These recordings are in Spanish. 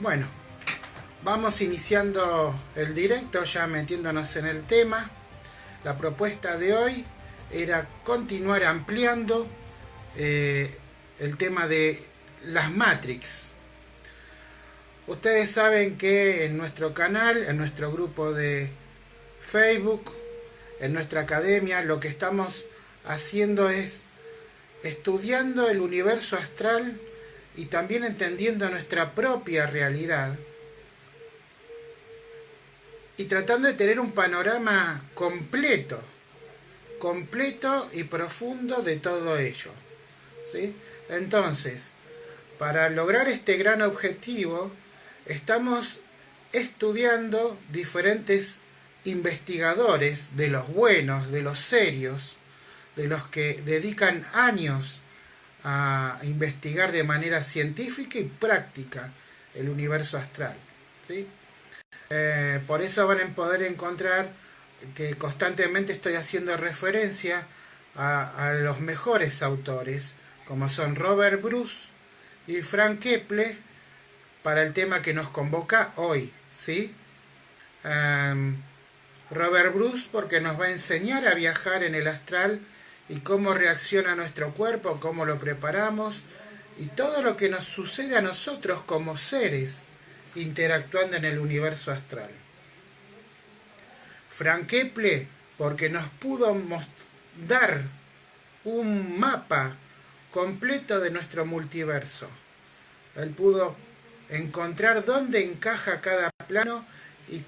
Bueno, vamos iniciando el directo, ya metiéndonos en el tema. La propuesta de hoy era continuar ampliando el tema de las Matrix. Ustedes saben que en nuestro canal, en nuestro grupo de Facebook, en nuestra academia, lo que estamos haciendo es estudiando el universo astral y también entendiendo nuestra propia realidad y tratando de tener un panorama completo y profundo de todo ello, ¿sí? Entonces, para lograr este gran objetivo, estamos estudiando diferentes investigadores, de los buenos, de los serios, de los que dedican años a investigar de manera científica y práctica el universo astral, ¿sí? Por eso van a poder encontrar que constantemente estoy haciendo referencia a los mejores autores, como son Robert Bruce y Frank Kepler, para el tema que nos convoca hoy, ¿sí? Robert Bruce porque nos va a enseñar a viajar en el astral y cómo reacciona nuestro cuerpo, cómo lo preparamos y todo lo que nos sucede a nosotros como seres interactuando en el universo astral. Frank Kepler porque nos pudo dar un mapa completo de nuestro multiverso. Él pudo encontrar dónde encaja cada plano y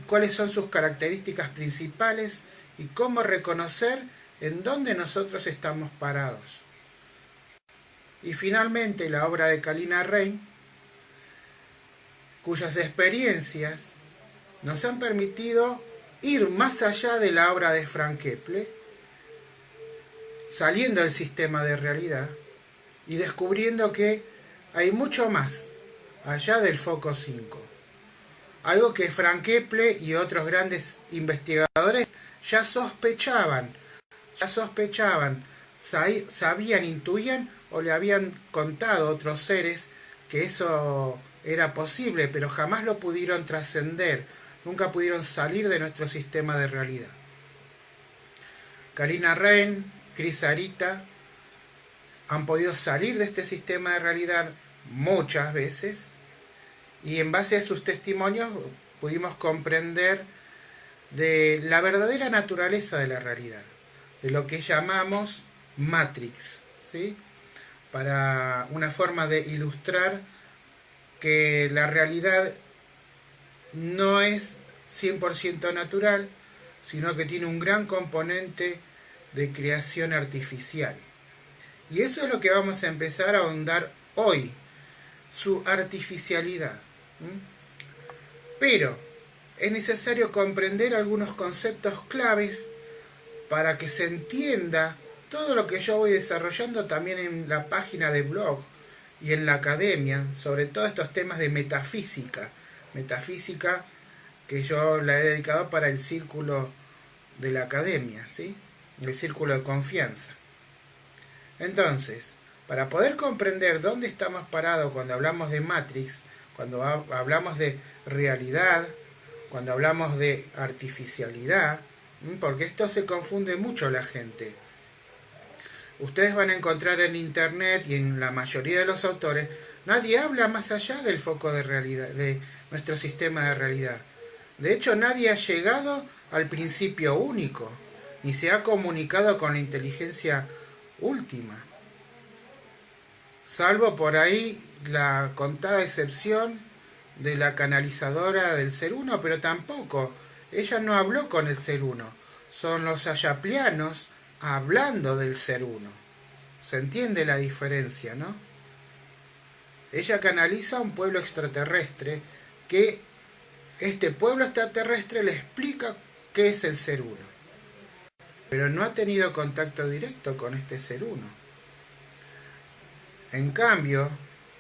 cuáles son sus características principales y cómo reconocer en dónde nosotros estamos parados. Y finalmente la obra de Kalina Rein, cuyas experiencias nos han permitido ir más allá de la obra de Frank Kepler, saliendo del sistema de realidad y descubriendo que hay mucho más allá del foco 5. Algo que Frank Kepler y otros grandes investigadores ya sospechaban, sabían, intuían o le habían contado a otros seres que eso era posible, pero jamás lo pudieron trascender, nunca pudieron salir de nuestro sistema de realidad. Kalina Rein, Chris Arita han podido salir de este sistema de realidad muchas veces y en base a sus testimonios pudimos comprender de la verdadera naturaleza de la realidad, de lo que llamamos Matrix, ¿sí? Para una forma de ilustrar que la realidad no es 100% natural, sino que tiene un gran componente de creación artificial. Y eso es lo que vamos a empezar a ahondar hoy, su artificialidad. Pero es necesario comprender algunos conceptos claves para que se entienda todo lo que yo voy desarrollando también en la página de blog y en la academia, sobre todo estos temas de metafísica que yo la he dedicado para el círculo de la academia, ¿sí? El círculo de confianza. Entonces, para poder comprender dónde estamos parados cuando hablamos de Matrix, cuando hablamos de realidad, cuando hablamos de artificialidad, porque esto se confunde mucho la gente. Ustedes van a encontrar en internet y en la mayoría de los autores, nadie habla más allá del foco de realidad, de nuestro sistema de realidad. De hecho, nadie ha llegado al principio único, ni se ha comunicado con la inteligencia última. Salvo por ahí la contada excepción de la canalizadora del Ser Uno, pero tampoco. Ella no habló con el Ser Uno. Son los ayaplianos hablando del Ser Uno. ¿Se entiende la diferencia, no? Ella canaliza a un pueblo extraterrestre que este pueblo extraterrestre le explica qué es el Ser Uno. Pero no ha tenido contacto directo con este Ser Uno. En cambio,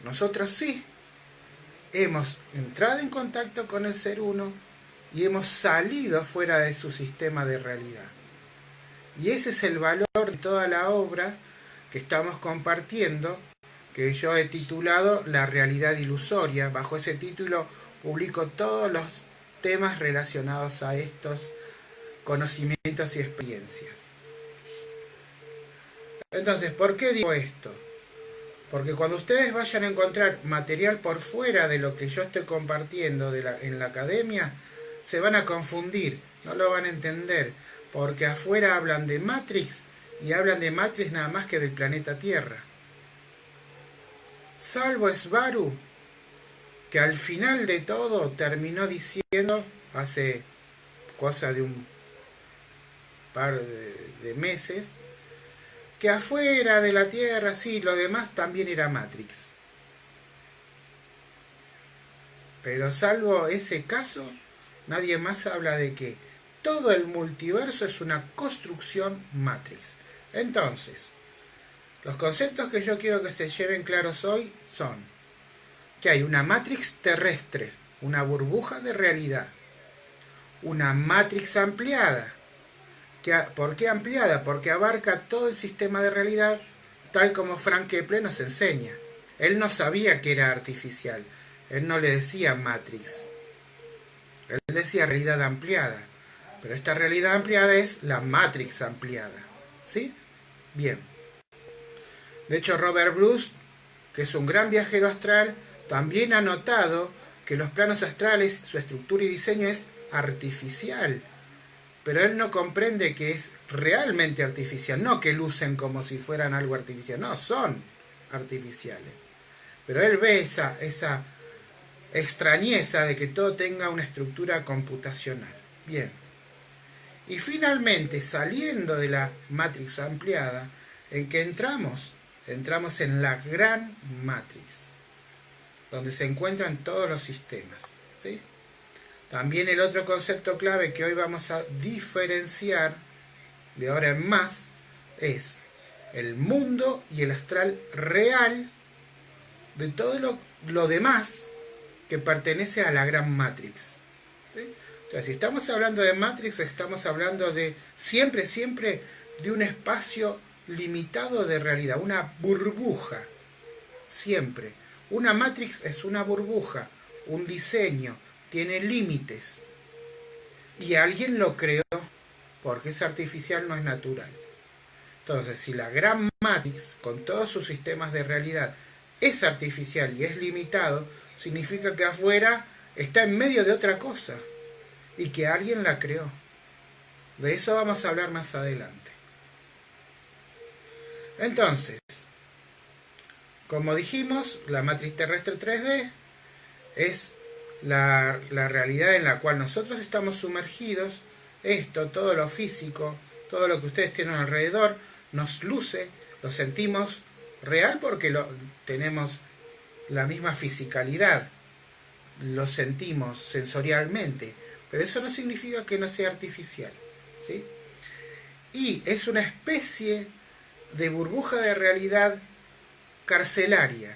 nosotros sí hemos entrado en contacto con el Ser Uno y hemos salido fuera de su sistema de realidad. Y ese es el valor de toda la obra que estamos compartiendo que yo he titulado La realidad ilusoria. Bajo ese título publico todos los temas relacionados a estos conocimientos y experiencias. Entonces, ¿por qué digo esto? Porque cuando ustedes vayan a encontrar material por fuera de lo que yo estoy compartiendo en la academia, se van a confundir, no lo van a entender, porque afuera hablan de Matrix y hablan de Matrix nada más que del planeta Tierra. Salvo Svaru, que al final de todo terminó diciendo, hace cosa de un par de meses, que afuera de la Tierra, sí, lo demás también era Matrix. Pero salvo ese caso, nadie más habla de que todo el multiverso es una construcción Matrix. Entonces, los conceptos que yo quiero que se lleven claros hoy son que hay una Matrix terrestre, una burbuja de realidad, una Matrix ampliada. ¿Por qué ampliada? Porque abarca todo el sistema de realidad, tal como Frank Kepler nos enseña. Él no sabía que era artificial, él no le decía Matrix, él decía realidad ampliada, pero esta realidad ampliada es la Matrix ampliada, ¿sí? Bien. De hecho, Robert Bruce, que es un gran viajero astral, también ha notado que los planos astrales, su estructura y diseño es artificial, pero él no comprende que es realmente artificial, no que lucen como si fueran algo artificial, no, son artificiales. Pero él ve esa extrañeza de que todo tenga una estructura computacional. Bien. Y finalmente, saliendo de la Matrix ampliada, ¿en qué entramos? Entramos en la gran Matrix, donde se encuentran todos los sistemas, ¿sí? También el otro concepto clave que hoy vamos a diferenciar de ahora en más es el mundo y el astral real de todo lo demás que pertenece a la gran Matrix, ¿sí? Entonces, si estamos hablando de Matrix, estamos hablando de siempre de un espacio limitado de realidad, una burbuja, siempre. Una Matrix es una burbuja, un diseño, tiene límites. Y alguien lo creó porque es artificial, no es natural. Entonces, si la gran Matrix, con todos sus sistemas de realidad, es artificial y es limitado, significa que afuera está en medio de otra cosa y que alguien la creó. De eso vamos a hablar más adelante. Entonces, como dijimos, la matriz terrestre 3D es la realidad en la cual nosotros estamos sumergidos. Esto, todo lo físico, todo lo que ustedes tienen alrededor, nos luce, lo sentimos real porque tenemos la misma fisicalidad, lo sentimos sensorialmente, pero eso no significa que no sea artificial, ¿sí? Y es una especie de burbuja de realidad carcelaria.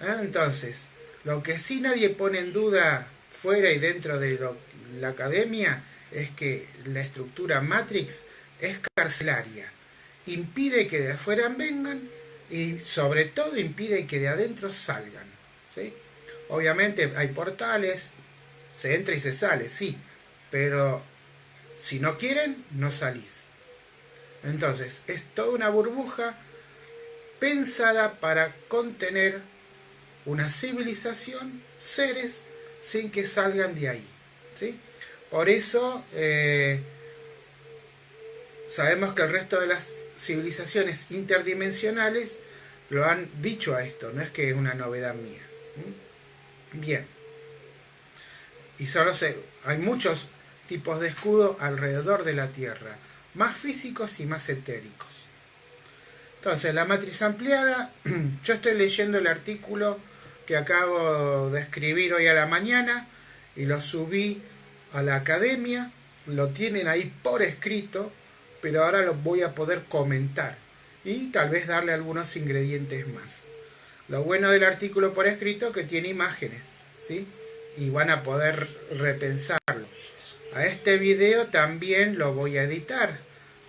Entonces, lo que sí nadie pone en duda fuera y dentro de la academia es que la estructura Matrix es carcelaria. Impide que de afuera vengan y sobre todo impide que de adentro salgan, ¿sí? Obviamente hay portales, se entra y se sale, sí, pero si no quieren, no salís. Entonces, es toda una burbuja pensada para contener una civilización, seres, sin que salgan de ahí, ¿sí? Por eso sabemos que el resto de las civilizaciones interdimensionales lo han dicho a esto, no es que es una novedad mía. Bien. Y hay muchos tipos de escudo alrededor de la Tierra, más físicos y más etéricos. Entonces, la matriz ampliada, yo estoy leyendo el artículo que acabo de escribir hoy a la mañana y lo subí a la academia, lo tienen ahí por escrito, pero ahora lo voy a poder comentar y tal vez darle algunos ingredientes más. Lo bueno del artículo por escrito es que tiene imágenes, ¿sí? Y van a poder repensarlo. A este video también lo voy a editar,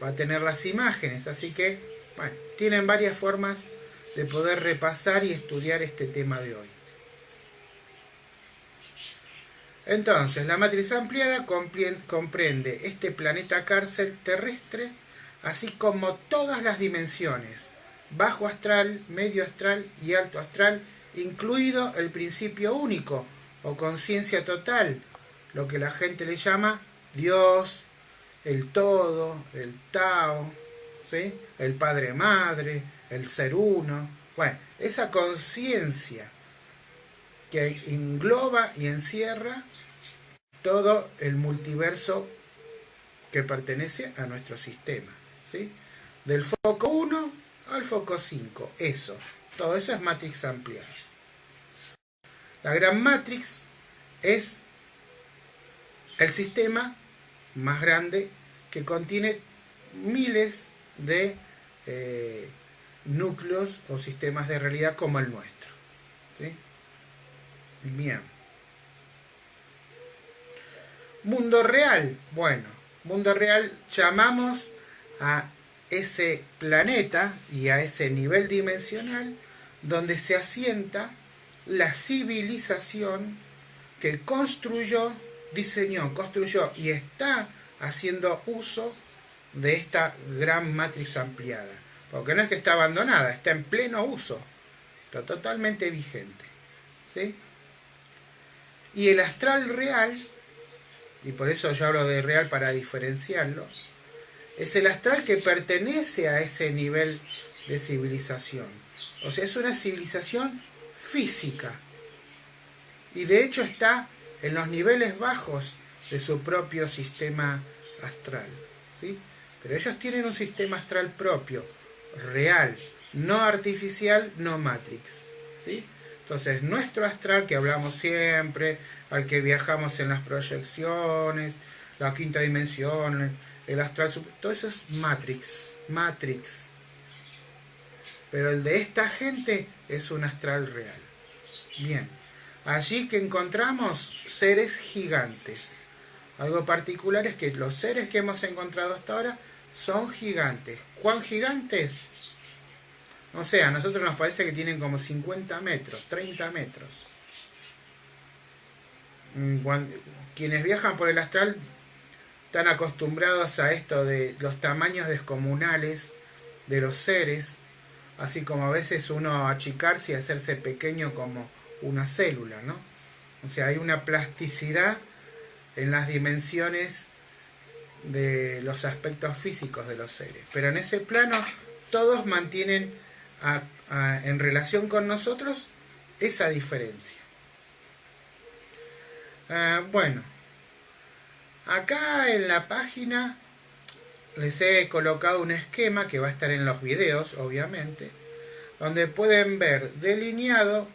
va a tener las imágenes, así que, bueno, tienen varias formas de poder repasar y estudiar este tema de hoy. Entonces, la matriz ampliada comprende este planeta cárcel terrestre, así como todas las dimensiones, bajo astral, medio astral y alto astral, incluido el principio único o conciencia total, lo que la gente le llama Dios, el todo, el Tao, ¿sí? El Padre Madre, el Ser Uno. Bueno, esa conciencia que engloba y encierra todo el multiverso que pertenece a nuestro sistema, ¿sí? Del foco 1 al foco 5, eso. Todo eso es matrix ampliada. La gran matrix es el sistema más grande que contiene miles de núcleos o sistemas de realidad como el nuestro, ¿sí? Bien. Mundo real. Bueno, mundo real llamamos a ese planeta y a ese nivel dimensional donde se asienta la civilización que construyó y está haciendo uso de esta gran matriz ampliada. Porque no es que está abandonada, está en pleno uso, está totalmente vigente, ¿sí? Y el astral real, y por eso yo hablo de real para diferenciarlo, es el astral que pertenece a ese nivel de civilización. O sea, es una civilización física. Y de hecho está en los niveles bajos de su propio sistema astral, ¿sí? Pero ellos tienen un sistema astral propio, real, no artificial, no matrix, ¿sí? Entonces, nuestro astral, que hablamos siempre, al que viajamos en las proyecciones, la quinta dimensión, el astral, todo eso es matrix. Pero el de esta gente es un astral real. Bien. Allí que encontramos seres gigantes. Algo particular es que los seres que hemos encontrado hasta ahora son gigantes. ¿Cuán gigantes? O sea, a nosotros nos parece que tienen como 50 metros, 30 metros. Quienes viajan por el astral están acostumbrados a esto de los tamaños descomunales de los seres, así como a veces uno achicarse y hacerse pequeño como una célula, ¿no? O sea, hay una plasticidad en las dimensiones de los aspectos físicos de los seres. Pero en ese plano todos mantienen en relación con nosotros esa diferencia. Bueno, acá en la página les he colocado un esquema que va a estar en los videos, obviamente, donde pueden ver delineado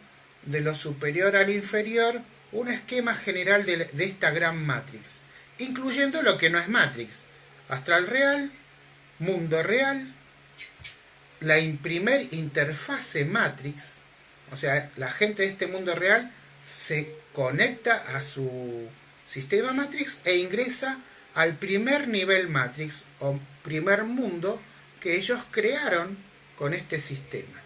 de lo superior al inferior un esquema general de esta gran matrix, incluyendo lo que no es matrix: astral real, mundo real, la primer interfase matrix, o sea, la gente de este mundo real se conecta a su sistema matrix e ingresa al primer nivel matrix o primer mundo que ellos crearon con este sistema.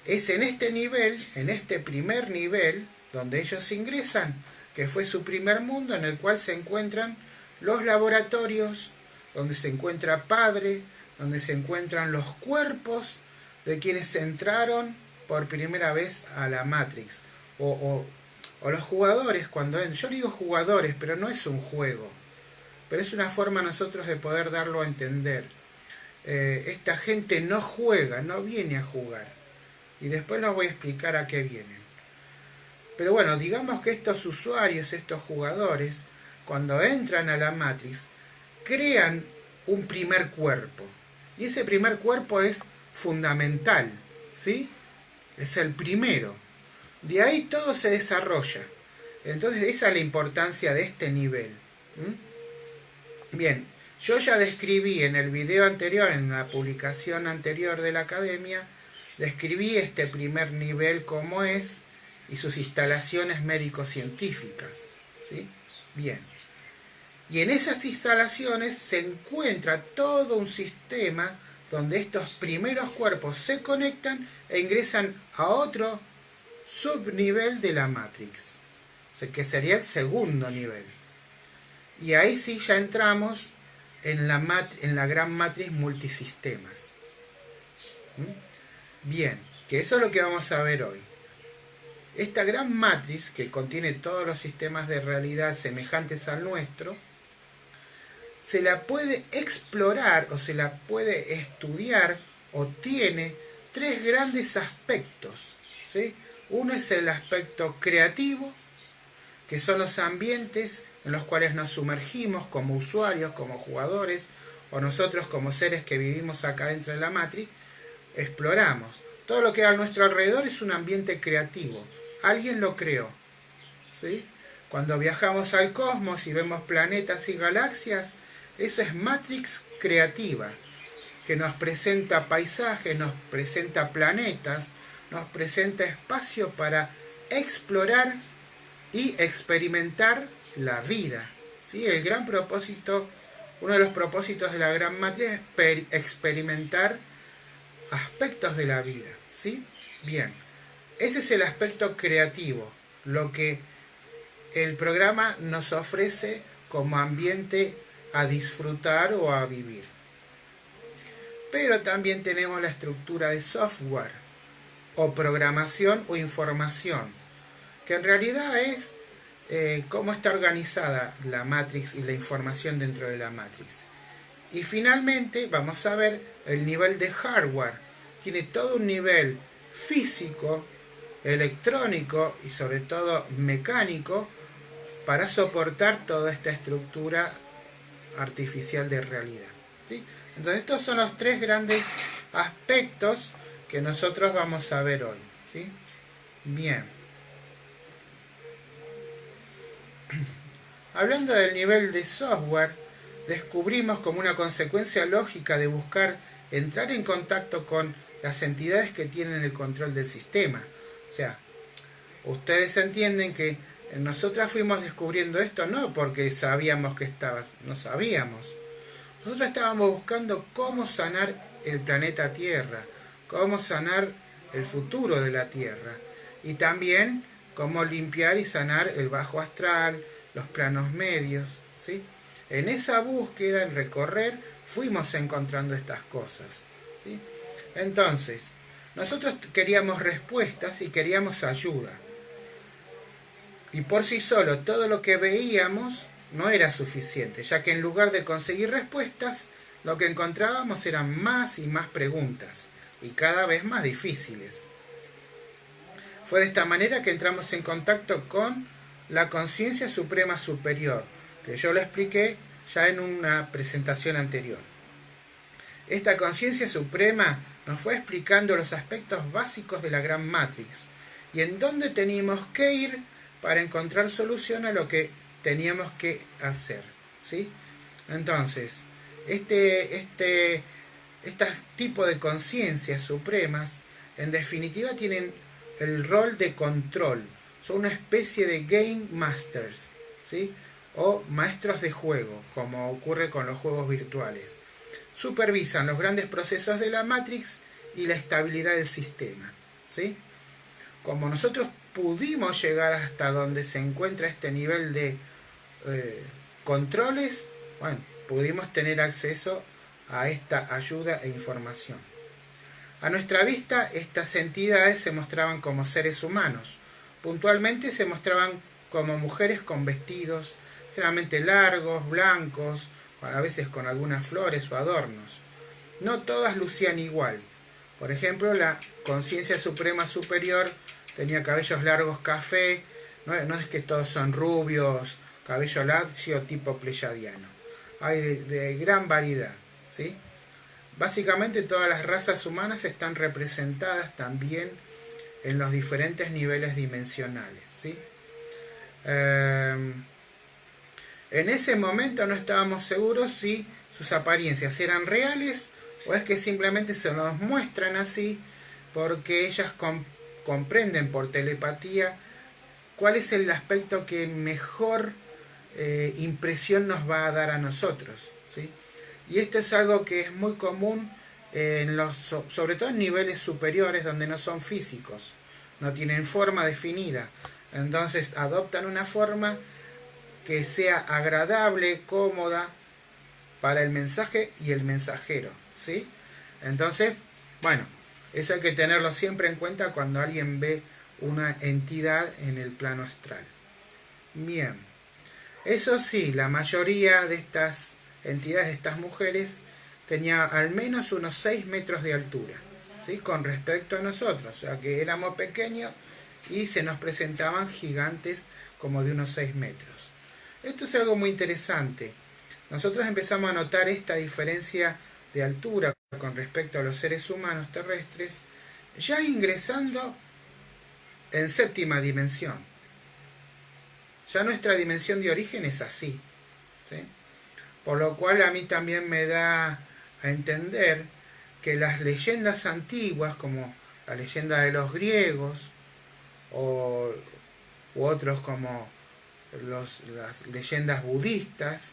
Es en este nivel, en este primer nivel, donde ellos ingresan, que fue su primer mundo, en el cual se encuentran los laboratorios, donde se encuentra Padre, donde se encuentran los cuerpos de quienes entraron por primera vez a la Matrix. O los jugadores, yo digo jugadores, pero no es un juego, pero es una forma nosotros de poder darlo a entender. Esta gente no juega, no viene a jugar. Y después les voy a explicar a qué vienen. Pero bueno, digamos que estos usuarios, estos jugadores, cuando entran a la Matrix, crean un primer cuerpo. Y ese primer cuerpo es fundamental, ¿sí? Es el primero. De ahí todo se desarrolla. Entonces esa es la importancia de este nivel. Bien, yo ya describí en el video anterior, en la publicación anterior de la academia, describí este primer nivel cómo es y sus instalaciones médico-científicas, ¿sí? Bien. Y en esas instalaciones se encuentra todo un sistema donde estos primeros cuerpos se conectan e ingresan a otro subnivel de la Matrix, o sea, que sería el segundo nivel. Y ahí sí ya entramos en la gran matriz multisistemas. Bien, que eso es lo que vamos a ver hoy. Esta gran matriz, que contiene todos los sistemas de realidad semejantes al nuestro, se la puede explorar o se la puede estudiar o tiene tres grandes aspectos, ¿sí? Uno es el aspecto creativo, que son los ambientes en los cuales nos sumergimos como usuarios, como jugadores, o nosotros como seres que vivimos acá dentro de la Matrix, exploramos. Todo lo que hay a nuestro alrededor es un ambiente creativo. Alguien lo creó, ¿sí? Cuando viajamos al cosmos y vemos planetas y galaxias, eso es Matrix creativa, que nos presenta paisajes, nos presenta planetas, nos presenta espacio para explorar y experimentar la vida, ¿sí? El gran propósito, uno de los propósitos de la gran matriz es experimentar aspectos de la vida, ¿sí? Bien, ese es el aspecto creativo, lo que el programa nos ofrece como ambiente a disfrutar o a vivir. Pero también tenemos la estructura de software, o programación o información, que en realidad es cómo está organizada la Matrix y la información dentro de la Matrix. Y finalmente vamos a ver el nivel de hardware. Tiene todo un nivel físico, electrónico y sobre todo mecánico para soportar toda esta estructura artificial de realidad, ¿sí? Entonces estos son los tres grandes aspectos que nosotros vamos a ver hoy, ¿sí? Bien. Hablando del nivel de software, descubrimos como una consecuencia lógica de buscar entrar en contacto con las entidades que tienen el control del sistema. O sea, ustedes entienden que nosotras fuimos descubriendo esto no porque sabíamos que estaba, no sabíamos. Nosotros estábamos buscando cómo sanar el planeta Tierra, cómo sanar el futuro de la Tierra y también cómo limpiar y sanar el bajo astral, los planos medios, ¿sí? En esa búsqueda, en recorrer, fuimos encontrando estas cosas, ¿sí? Entonces, nosotros queríamos respuestas y queríamos ayuda. Y por sí solo, todo lo que veíamos no era suficiente, ya que en lugar de conseguir respuestas, lo que encontrábamos eran más y más preguntas, y cada vez más difíciles. Fue de esta manera que entramos en contacto con la conciencia suprema superior, que yo lo expliqué ya en una presentación anterior. Esta conciencia suprema nos fue explicando los aspectos básicos de la gran Matrix y en dónde teníamos que ir para encontrar solución a lo que teníamos que hacer, ¿sí? Entonces, este tipo de conciencias supremas, en definitiva, tienen el rol de control. Son una especie de Game Masters, ¿sí? O maestros de juego, como ocurre con los juegos virtuales. Supervisan los grandes procesos de la Matrix y la estabilidad del sistema, ¿sí? Como nosotros pudimos llegar hasta donde se encuentra este nivel de controles, bueno, pudimos tener acceso a esta ayuda e información. A nuestra vista, estas entidades se mostraban como seres humanos. Puntualmente se mostraban como mujeres con vestidos generalmente largos, blancos, a veces con algunas flores o adornos. No todas lucían igual. Por ejemplo, la conciencia suprema superior tenía cabellos largos café, no es que todos son rubios, cabello lacio tipo pleyadiano. Hay de gran variedad, ¿sí? Básicamente todas las razas humanas están representadas también en los diferentes niveles dimensionales, ¿sí? En ese momento no estábamos seguros si sus apariencias eran reales o es que simplemente se nos muestran así porque ellas comprenden por telepatía cuál es el aspecto que mejor impresión nos va a dar a nosotros, ¿sí? Y esto es algo que es muy común sobre todo en niveles superiores donde no son físicos, no tienen forma definida. Entonces adoptan una forma que sea agradable, cómoda para el mensaje y el mensajero, ¿sí? Entonces, bueno, eso hay que tenerlo siempre en cuenta cuando alguien ve una entidad en el plano astral. Bien, eso sí, la mayoría de estas entidades, de estas mujeres, tenía al menos unos 6 metros de altura, ¿sí? Con respecto a nosotros, o sea que éramos pequeños y se nos presentaban gigantes como de unos 6 metros. Esto es algo muy interesante. Nosotros empezamos a notar esta diferencia de altura con respecto a los seres humanos terrestres ya ingresando en séptima dimensión. Ya nuestra dimensión de origen es así, ¿sí? Por lo cual a mí también me da a entender que las leyendas antiguas, como la leyenda de los griegos u otros como las leyendas budistas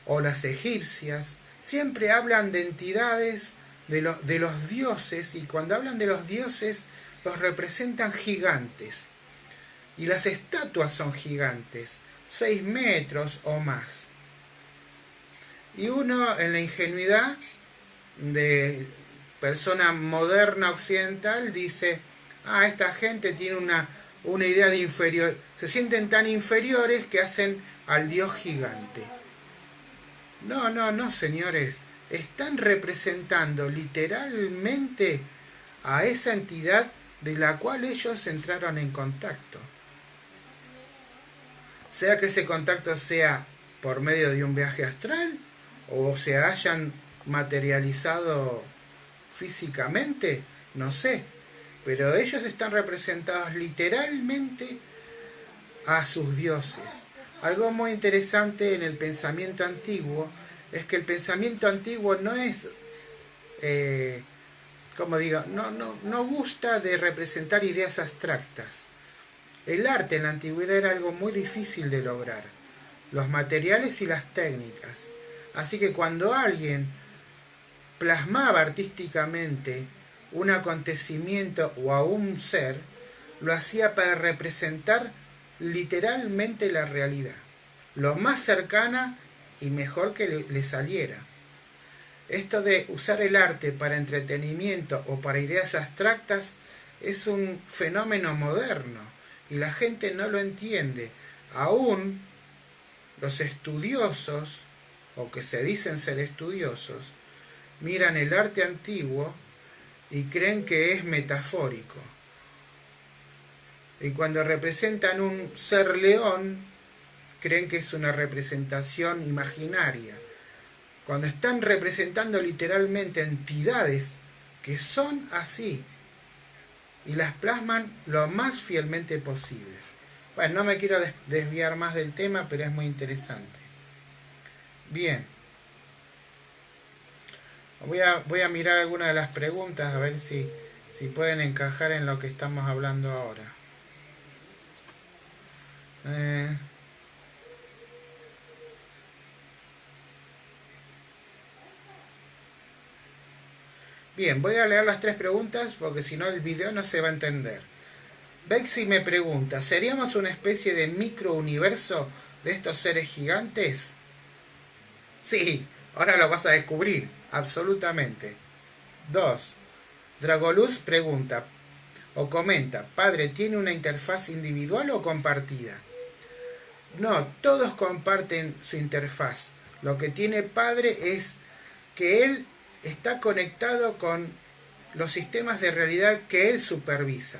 o las egipcias, siempre hablan de entidades de los dioses, y cuando hablan de los dioses los representan gigantes. Y las estatuas son gigantes, 6 metros o más. Y uno, en la ingenuidad de persona moderna occidental, dice, esta gente tiene una idea de inferior, se sienten tan inferiores que hacen al dios gigante. No, señores, están representando literalmente a esa entidad de la cual ellos entraron en contacto. Sea que ese contacto sea por medio de un viaje astral o se hayan materializado físicamente, no sé, pero ellos están representados literalmente a sus dioses. Algo muy interesante en el pensamiento antiguo es que el pensamiento antiguo no es, no gusta de representar ideas abstractas. El arte en la antigüedad era algo muy difícil de lograr, los materiales y las técnicas. Así que cuando alguien plasmaba artísticamente un acontecimiento o a un ser, lo hacía para representar literalmente la realidad, lo más cercana y mejor que le saliera. Esto de usar el arte para entretenimiento o para ideas abstractas es un fenómeno moderno y la gente no lo entiende. Aún los estudiosos, o que se dicen ser estudiosos, miran el arte antiguo y creen que es metafórico. Y cuando representan un ser león, creen que es una representación imaginaria. Cuando están representando literalmente entidades que son así y las plasman lo más fielmente posible. Bueno, no me quiero desviar más del tema, pero es muy interesante. Bien. Voy a mirar algunas de las preguntas a ver si pueden encajar en lo que estamos hablando ahora. Bien, voy a leer las 3 preguntas porque si no el video no se va a entender. Bexy me pregunta, ¿seríamos una especie de microuniverso de estos seres gigantes? Sí, ahora lo vas a descubrir, absolutamente. 2. Dragoluz pregunta o comenta, ¿Padre tiene una interfaz individual o compartida? No, todos comparten su interfaz. Lo que tiene Padre es que él está conectado con los sistemas de realidad que él supervisa.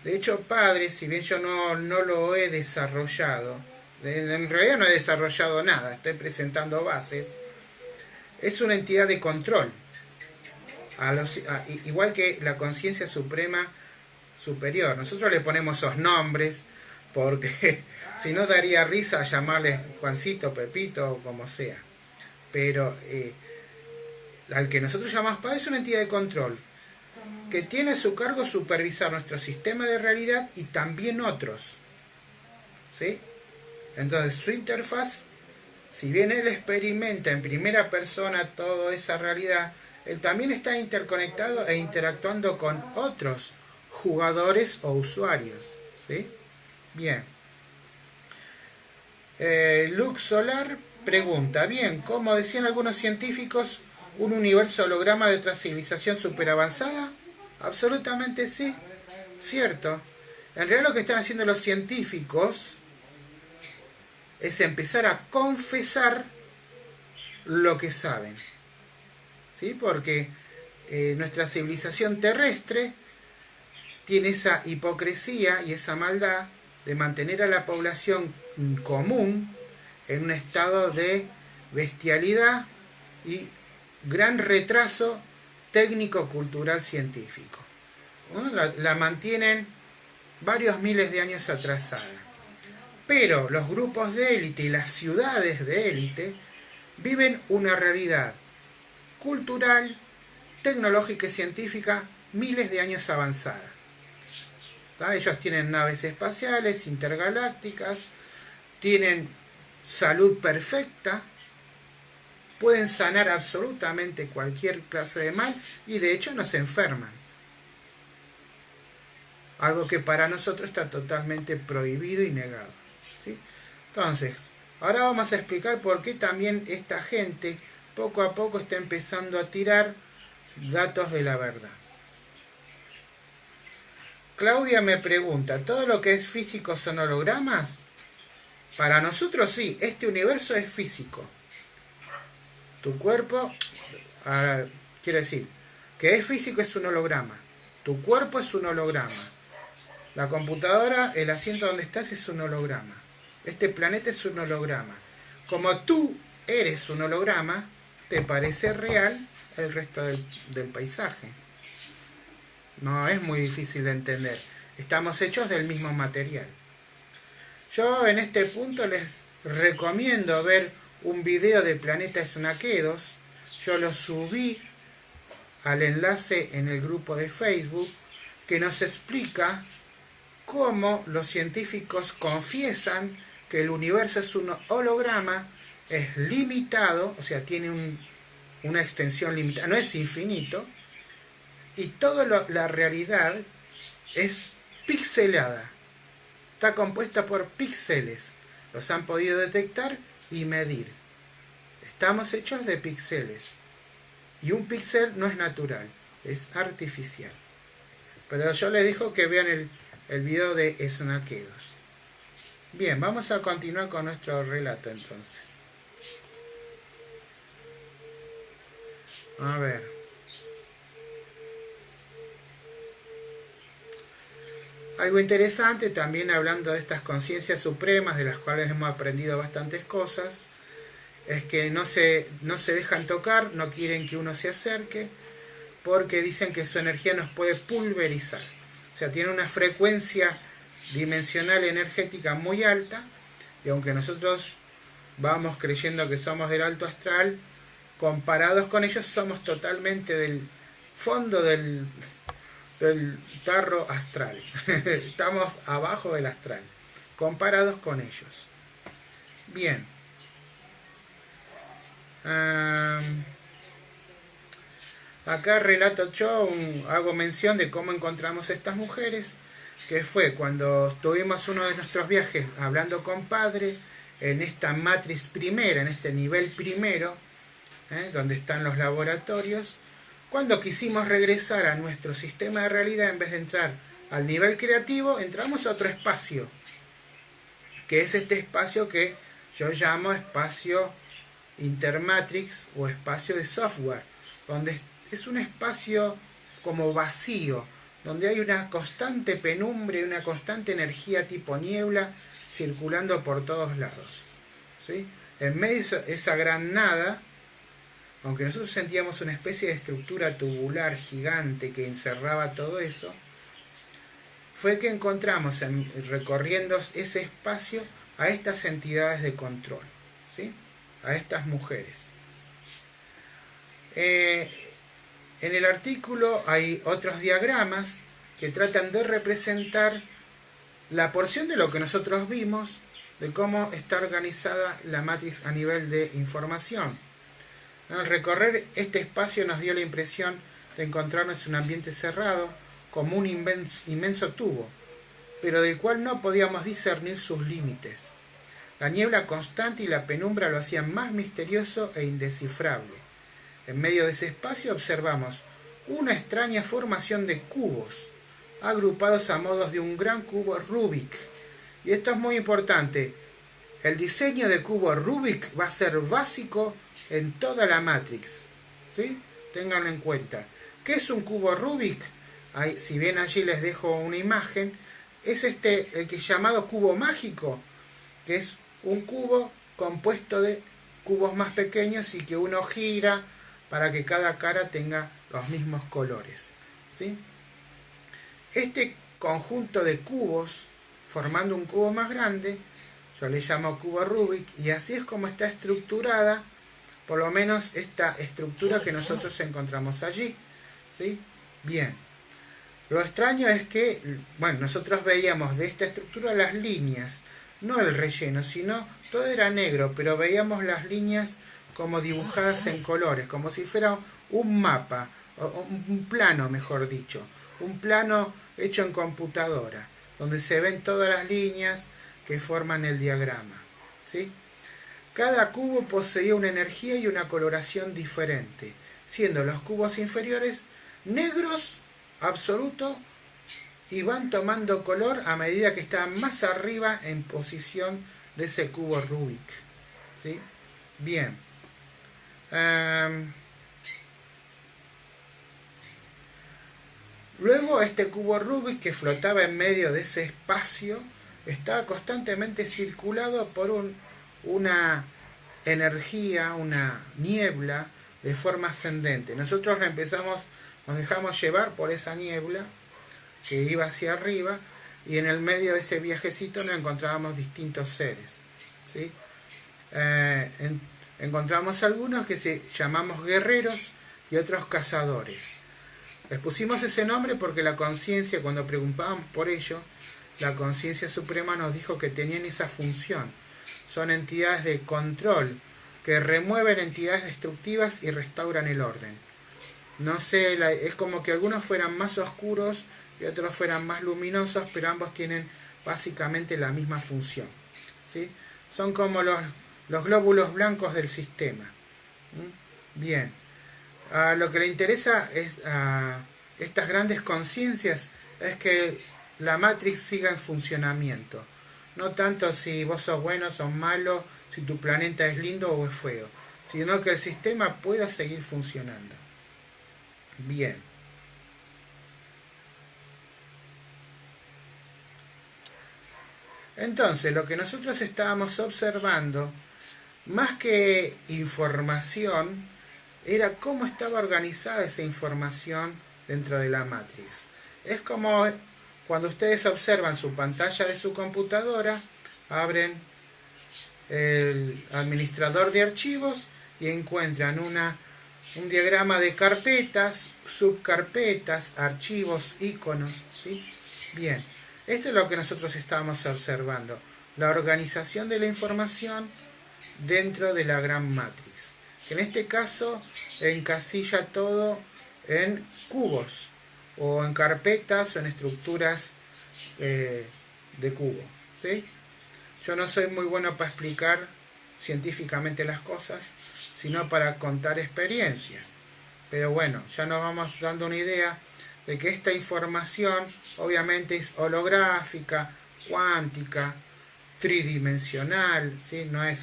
De hecho, Padre, si bien yo no lo he desarrollado, en realidad no he desarrollado nada, estoy presentando bases, es una entidad de control. Igual que la conciencia suprema superior. Nosotros le ponemos esos nombres porque si no daría risa llamarles Juancito, Pepito o como sea. Pero al que nosotros llamamos Padre es una entidad de control que tiene a su cargo supervisar nuestro sistema de realidad y también otros. ¿Sí? Entonces su interfaz, si bien él experimenta en primera persona toda esa realidad, él también está interconectado e interactuando con otros jugadores o usuarios. ¿Sí? Bien. Lux Solar pregunta, bien, como decían algunos científicos, ¿un universo holograma de otra civilización superavanzada? Absolutamente sí, cierto. En realidad lo que están haciendo los científicos es empezar a confesar lo que saben. ¿Sí? Porque nuestra civilización terrestre tiene esa hipocresía y esa maldad de mantener a la población común en un estado de bestialidad y gran retraso técnico-cultural científico. ¿No? La mantienen varios miles de años atrasada. Pero los grupos de élite y las ciudades de élite viven una realidad cultural, tecnológica y científica miles de años avanzada. Ellos tienen naves espaciales, intergalácticas, tienen salud perfecta, pueden sanar absolutamente cualquier clase de mal y de hecho no se enferman. Algo que para nosotros está totalmente prohibido y negado. ¿Sí? Entonces, ahora vamos a explicar por qué también esta gente poco a poco está empezando a tirar datos de la verdad. Claudia me pregunta, ¿todo lo que es físico son hologramas? Para nosotros sí, este universo es físico. Tu cuerpo, quiere decir, que es físico es un holograma. Tu cuerpo es un holograma. La computadora, el asiento donde estás es un holograma. Este planeta es un holograma. Como tú eres un holograma, te parece real el resto del paisaje. No es muy difícil de entender. Estamos hechos del mismo material. Yo en este punto les recomiendo ver un video de Planeta Snakedos. Yo lo subí al enlace en el grupo de Facebook que nos explica cómo los científicos confiesan que el universo es un holograma, es limitado, o sea, tiene una extensión limitada, no es infinito, y toda la realidad es pixelada. Está compuesta por píxeles. Los han podido detectar y medir. Estamos hechos de píxeles. Y un píxel no es natural, es artificial. Pero yo les digo que vean el video de Snakedos. Bien, vamos a continuar con nuestro relato entonces. A ver. Algo interesante también hablando de estas conciencias supremas de las cuales hemos aprendido bastantes cosas es que no se dejan tocar, no quieren que uno se acerque porque dicen que su energía nos puede pulverizar. O sea, tiene una frecuencia dimensional energética muy alta y aunque nosotros vamos creyendo que somos del alto astral, comparados con ellos somos totalmente del fondo del tarro astral. Estamos abajo del astral, comparados con ellos. Bien. Acá relato yo, hago mención de cómo encontramos estas mujeres, que fue cuando tuvimos uno de nuestros viajes hablando con Padre, en esta matriz primera, en este nivel primero, donde están los laboratorios. Cuando quisimos regresar a nuestro sistema de realidad, en vez de entrar al nivel creativo, entramos a otro espacio, que es este espacio que yo llamo espacio intermatrix o espacio de software, donde es un espacio como vacío, donde hay una constante penumbra y una constante energía tipo niebla circulando por todos lados. ¿Sí? En medio de esa gran nada, aunque nosotros sentíamos una especie de estructura tubular gigante que encerraba todo eso, fue que encontramos recorriendo ese espacio a estas entidades de control, ¿sí? A estas mujeres. En el artículo hay otros diagramas que tratan de representar la porción de lo que nosotros vimos, de cómo está organizada la matriz a nivel de información. Al recorrer este espacio nos dio la impresión de encontrarnos en un ambiente cerrado, como un inmenso tubo, pero del cual no podíamos discernir sus límites. La niebla constante y la penumbra lo hacían más misterioso e indescifrable. En medio de ese espacio observamos una extraña formación de cubos, agrupados a modos de un gran cubo Rubik. Y esto es muy importante. El diseño de cubo Rubik va a ser básico en toda la Matrix. ¿Sí? Ténganlo en cuenta. ¿Qué es un cubo Rubik? Ahí, si bien allí les dejo una imagen, es el que es llamado cubo mágico, que es un cubo compuesto de cubos más pequeños y que uno gira para que cada cara tenga los mismos colores. ¿Sí? Este conjunto de cubos, formando un cubo más grande, yo le llamo cubo Rubik, y así es como está estructurada, por lo menos esta estructura que nosotros encontramos allí. ¿Sí? Bien. Lo extraño es que, bueno, nosotros veíamos de esta estructura las líneas, no el relleno, sino todo era negro, pero veíamos las líneas como dibujadas en colores, como si fuera un mapa, o un plano, mejor dicho, un plano hecho en computadora, donde se ven todas las líneas que forman el diagrama. ¿Sí? Cada cubo poseía una energía y una coloración diferente, siendo los cubos inferiores negros absoluto y van tomando color a medida que están más arriba en posición de ese cubo Rubik. ¿Sí? Bien. Luego este cubo Rubik que flotaba en medio de ese espacio estaba constantemente circulado por una energía, una niebla de forma ascendente. Nosotros nos dejamos llevar por esa niebla que iba hacia arriba, y en el medio de ese viajecito nos encontrábamos distintos seres. ¿Sí? Encontramos algunos que llamamos guerreros y otros cazadores. Les pusimos ese nombre porque la conciencia, cuando preguntábamos por ello, la conciencia suprema nos dijo que tenían esa función. Son entidades de control que remueven entidades destructivas y restauran el orden. No sé, es como que algunos fueran más oscuros y otros fueran más luminosos, pero ambos tienen básicamente la misma función. ¿Sí? Son como los glóbulos blancos del sistema. Bien. Lo que le interesa a estas grandes conciencias es que la Matrix siga en funcionamiento. No tanto si vos sos bueno o sos malo, si tu planeta es lindo o es feo, sino que el sistema pueda seguir funcionando. Bien. Entonces, lo que nosotros estábamos observando, más que información, era cómo estaba organizada esa información dentro de la Matrix. Es como cuando ustedes observan su pantalla de su computadora, abren el administrador de archivos y encuentran un diagrama de carpetas, subcarpetas, archivos, iconos. ¿Sí? Bien, esto es lo que nosotros estábamos observando, la organización de la información dentro de la gran Matrix, que en este caso encasilla todo en cubos, o en carpetas, o en estructuras de cubo. ¿Sí? Yo no soy muy bueno para explicar científicamente las cosas, sino para contar experiencias. Pero bueno, ya nos vamos dando una idea de que esta información obviamente es holográfica, cuántica, tridimensional, ¿sí? No es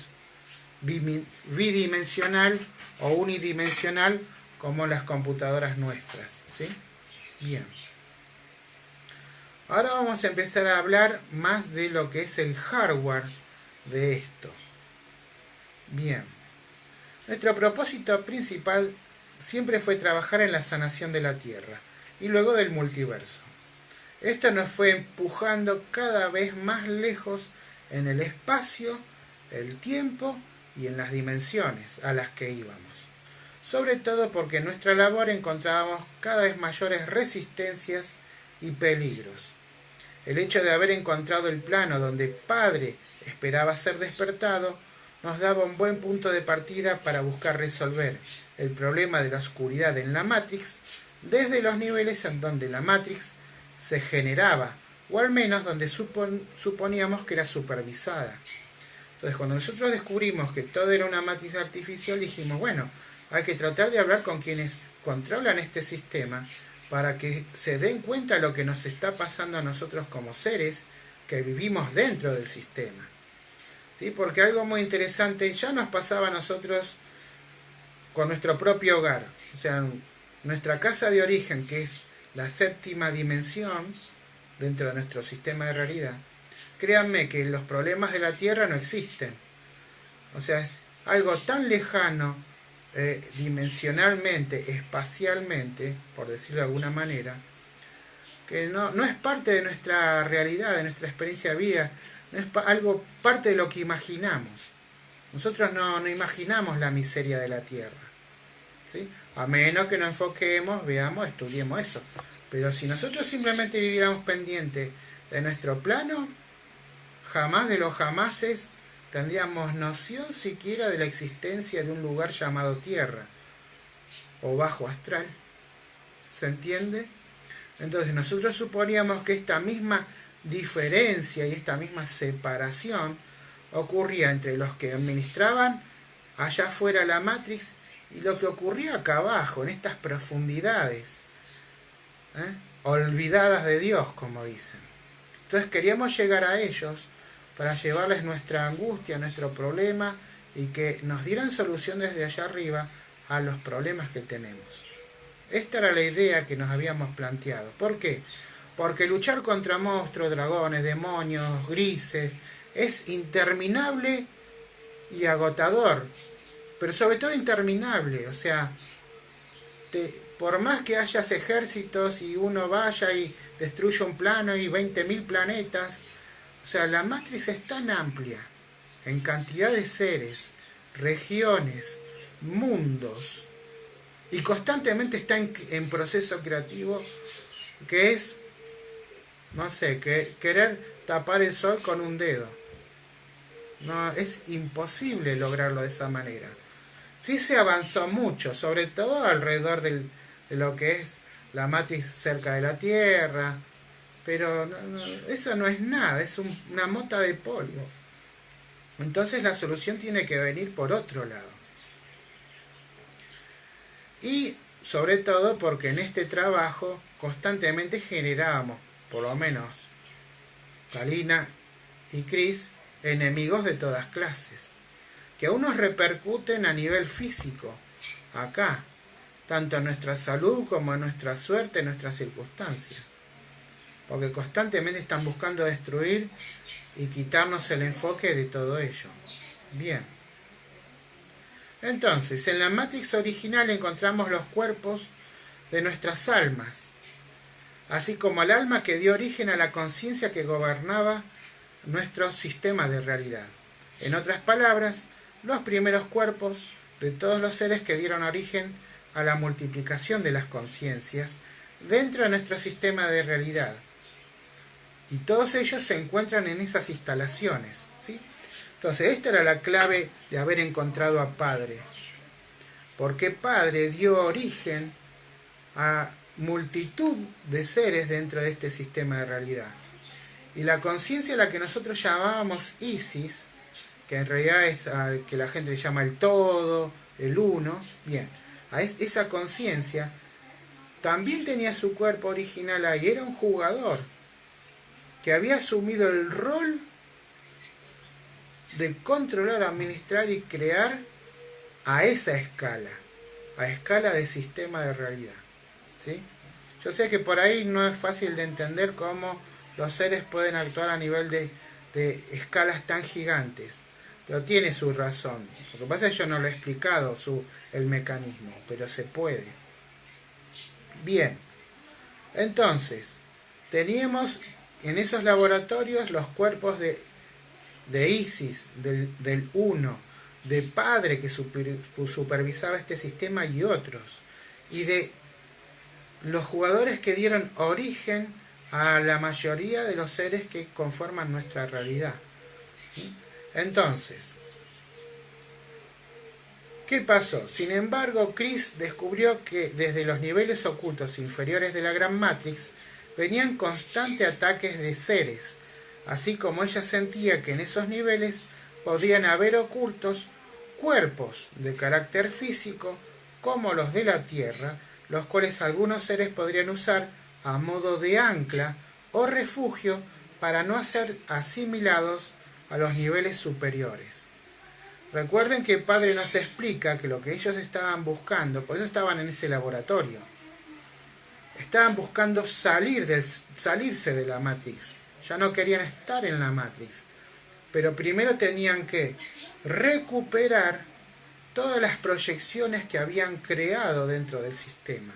bidimensional o unidimensional como las computadoras nuestras. ¿Sí? Bien. Ahora vamos a empezar a hablar más de lo que es el hardware de esto. Bien. Nuestro propósito principal siempre fue trabajar en la sanación de la Tierra y luego del multiverso. Esto nos fue empujando cada vez más lejos en el espacio, el tiempo y en las dimensiones a las que íbamos. Sobre todo porque en nuestra labor encontrábamos cada vez mayores resistencias y peligros. El hecho de haber encontrado el plano donde Padre esperaba ser despertado nos daba un buen punto de partida para buscar resolver el problema de la oscuridad en la Matrix desde los niveles en donde la Matrix se generaba, o al menos donde suponíamos que era supervisada. Entonces, cuando nosotros descubrimos que todo era una Matrix artificial, dijimos, bueno, hay que tratar de hablar con quienes controlan este sistema para que se den cuenta de lo que nos está pasando a nosotros como seres que vivimos dentro del sistema. ¿Sí? Porque algo muy interesante ya nos pasaba a nosotros con nuestro propio hogar. O sea, nuestra casa de origen, que es la séptima dimensión dentro de nuestro sistema de realidad, créanme que los problemas de la Tierra no existen. O sea, es algo tan lejano dimensionalmente, espacialmente, por decirlo de alguna manera, que no es parte de nuestra realidad, de nuestra experiencia de vida, no es algo parte de lo que imaginamos. Nosotros no imaginamos la miseria de la Tierra, ¿sí? A menos que nos enfoquemos, veamos, estudiemos eso. Pero si nosotros simplemente viviéramos pendientes de nuestro plano, jamás de los jamases tendríamos noción siquiera de la existencia de un lugar llamado Tierra o bajo astral. ¿Se entiende? Entonces nosotros suponíamos que esta misma diferencia y esta misma separación ocurría entre los que administraban allá afuera la Matrix y lo que ocurría acá abajo, en estas profundidades, olvidadas de Dios, como dicen. Entonces queríamos llegar a ellos para llevarles nuestra angustia, nuestro problema, y que nos dieran solución desde allá arriba a los problemas que tenemos. Esta era la idea que nos habíamos planteado. ¿Por qué? Porque luchar contra monstruos, dragones, demonios, grises, es interminable y agotador, pero sobre todo interminable. O sea, por más que hayas ejércitos y uno vaya y destruya un plano y 20.000 planetas, o sea, la Matrix es tan amplia en cantidad de seres, regiones, mundos, y constantemente está en proceso creativo, que es, no sé, querer tapar el sol con un dedo. No, es imposible lograrlo de esa manera. Sí se avanzó mucho, sobre todo alrededor de lo que es la Matrix cerca de la Tierra, pero eso no es nada, es una mota de polvo. Entonces la solución tiene que venir por otro lado. Y sobre todo porque en este trabajo constantemente generábamos, por lo menos Kalina y Chris, enemigos de todas clases, que a unos repercuten a nivel físico, acá, tanto en nuestra salud como en nuestra suerte, en nuestras circunstancias. Porque constantemente están buscando destruir y quitarnos el enfoque de todo ello. Bien. Entonces, en la Matrix original encontramos los cuerpos de nuestras almas, así como el alma que dio origen a la conciencia que gobernaba nuestro sistema de realidad. En otras palabras, los primeros cuerpos de todos los seres que dieron origen a la multiplicación de las conciencias dentro de nuestro sistema de realidad. Y todos ellos se encuentran en esas instalaciones, ¿sí? Entonces, esta era la clave de haber encontrado a Padre. Porque Padre dio origen a multitud de seres dentro de este sistema de realidad. Y la conciencia a la que nosotros llamábamos Isis, que en realidad es al que la gente le llama el todo, el uno, bien, a esa conciencia también tenía su cuerpo original ahí, era un jugador que había asumido el rol de controlar, administrar y crear a esa escala, a escala de sistema de realidad, ¿sí? Yo sé que por ahí no es fácil de entender cómo los seres pueden actuar a nivel de escalas tan gigantes, pero tiene su razón. Lo que pasa es que yo no lo he explicado el mecanismo, pero se puede. Bien, entonces, teníamos en esos laboratorios los cuerpos de Isis, del Uno, de Padre que supervisaba este sistema y otros, y de los jugadores que dieron origen a la mayoría de los seres que conforman nuestra realidad. Entonces, ¿Qué pasó? Sin embargo, Chris descubrió que desde los niveles ocultos inferiores de la Gran Matrix venían constantes ataques de seres, así como ella sentía que en esos niveles podrían haber ocultos cuerpos de carácter físico como los de la Tierra, los cuales algunos seres podrían usar a modo de ancla o refugio para no ser asimilados a los niveles superiores. Recuerden que el padre nos explica que lo que ellos estaban buscando, por eso estaban en ese laboratorio, estaban buscando salirse de la Matrix. Ya no querían estar en la Matrix. Pero primero tenían que recuperar todas las proyecciones que habían creado dentro del sistema.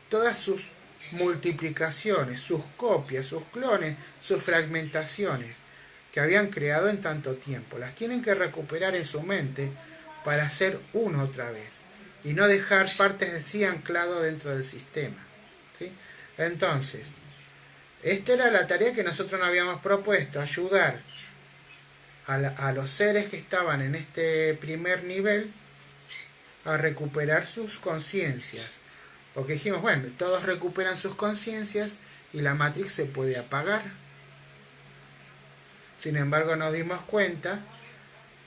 Todas sus multiplicaciones, sus copias, sus clones, sus fragmentaciones que habían creado en tanto tiempo. Las tienen que recuperar en su mente para ser uno otra vez y no dejar partes de sí anclado dentro del sistema, ¿sí? Entonces, esta era la tarea que nosotros nos habíamos propuesto, ayudar a los seres que estaban en este primer nivel a recuperar sus conciencias. Porque dijimos, bueno, todos recuperan sus conciencias y la Matrix se puede apagar. Sin embargo, nos dimos cuenta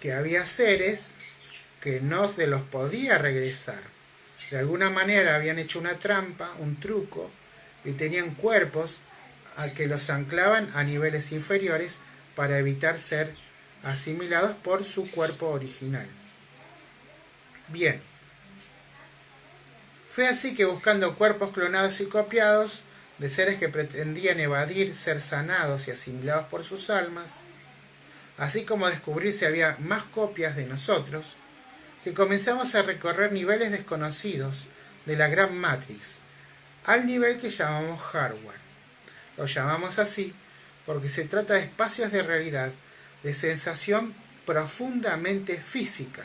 que había seres que no se los podía regresar. De alguna manera habían hecho una trampa, un truco, y tenían cuerpos a que los anclaban a niveles inferiores para evitar ser asimilados por su cuerpo original. Bien. Fue así que buscando cuerpos clonados y copiados de seres que pretendían evadir ser sanados y asimilados por sus almas, así como descubrir si había más copias de nosotros, que comenzamos a recorrer niveles desconocidos de la Gran Matrix, al nivel que llamamos hardware. Lo llamamos así porque se trata de espacios de realidad de sensación profundamente física,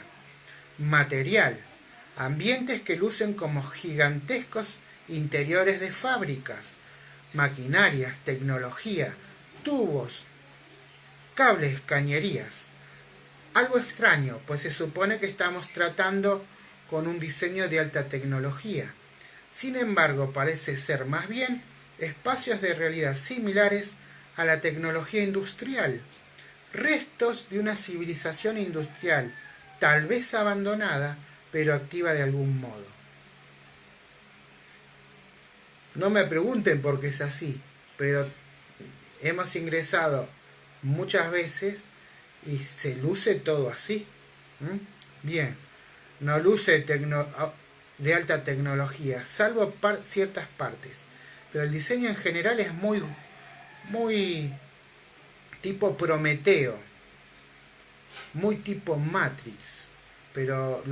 material, ambientes que lucen como gigantescos interiores de fábricas, maquinarias, tecnología, tubos, cables, cañerías. Algo extraño, pues se supone que estamos tratando con un diseño de alta tecnología. Sin embargo, parece ser más bien espacios de realidad similares a la tecnología industrial, restos de una civilización industrial, tal vez abandonada, pero activa de algún modo. No me pregunten por qué es así, pero hemos ingresado muchas veces y se luce todo así. Bien, no luce de alta tecnología, salvo ciertas partes, pero el diseño en general es muy tipo Prometeo, muy tipo Matrix, pero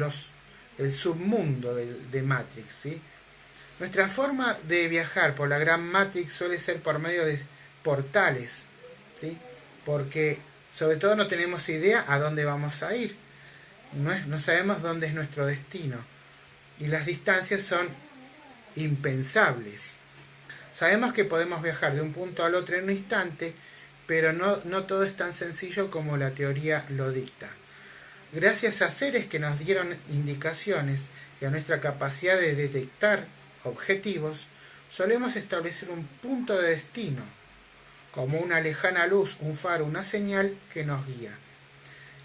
el submundo de Matrix, ¿sí? Nuestra forma de viajar por la Gran Matrix suele ser por medio de portales, ¿sí? Porque sobre todo no tenemos idea a dónde vamos a ir, no sabemos dónde es nuestro destino y las distancias son impensables. Sabemos que podemos viajar de un punto al otro en un instante, pero no todo es tan sencillo como la teoría lo dicta. Gracias a seres que nos dieron indicaciones y a nuestra capacidad de detectar objetivos, solemos establecer un punto de destino, como una lejana luz, un faro, una señal que nos guía.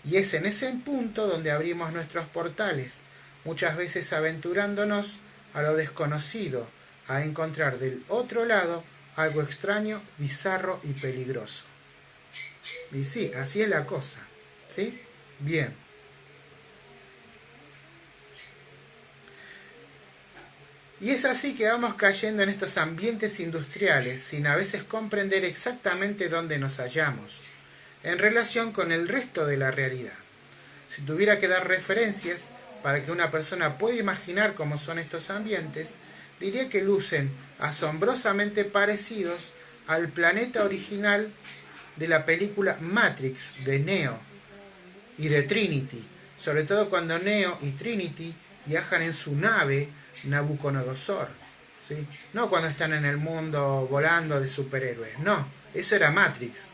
Y es en ese punto donde abrimos nuestros portales, muchas veces aventurándonos a lo desconocido, a encontrar del otro lado algo extraño, bizarro y peligroso. Y sí, así es la cosa, ¿sí? Bien. Y es así que vamos cayendo en estos ambientes industriales sin a veces comprender exactamente dónde nos hallamos, en relación con el resto de la realidad. Si tuviera que dar referencias para que una persona pueda imaginar cómo son estos ambientes, diría que lucen asombrosamente parecidos al planeta original de la película Matrix de Neo y de Trinity, sobre todo cuando Neo y Trinity viajan en su nave Nabucodonosor, ¿sí? No cuando están en el mundo volando de superhéroes, no, eso era Matrix.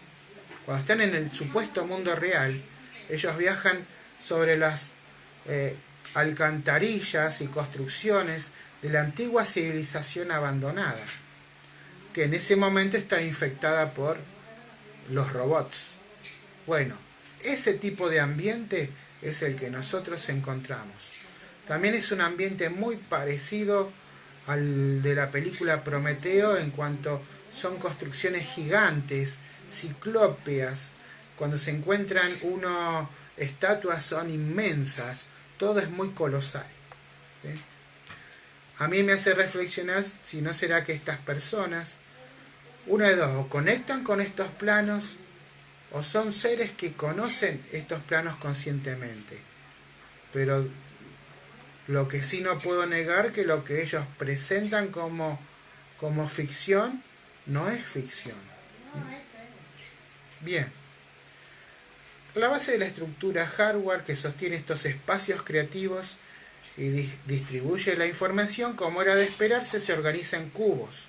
Cuando están en el supuesto mundo real, ellos viajan sobre las alcantarillas y construcciones de la antigua civilización abandonada, que en ese momento está infectada por los robots. Bueno, ese tipo de ambiente es el que nosotros encontramos. También es un ambiente muy parecido al de la película Prometeo en cuanto son construcciones gigantes, ciclópeas. Cuando se encuentran estatuas son inmensas, todo es muy colosal. ¿Sí? A mí me hace reflexionar si no será que estas personas, una de dos, o conectan con estos planos o son seres que conocen estos planos conscientemente. Pero lo que sí no puedo negar que lo que ellos presentan como ficción no es ficción. Bien. La base de la estructura hardware que sostiene estos espacios creativos y distribuye la información, como era de esperarse, se organiza en cubos.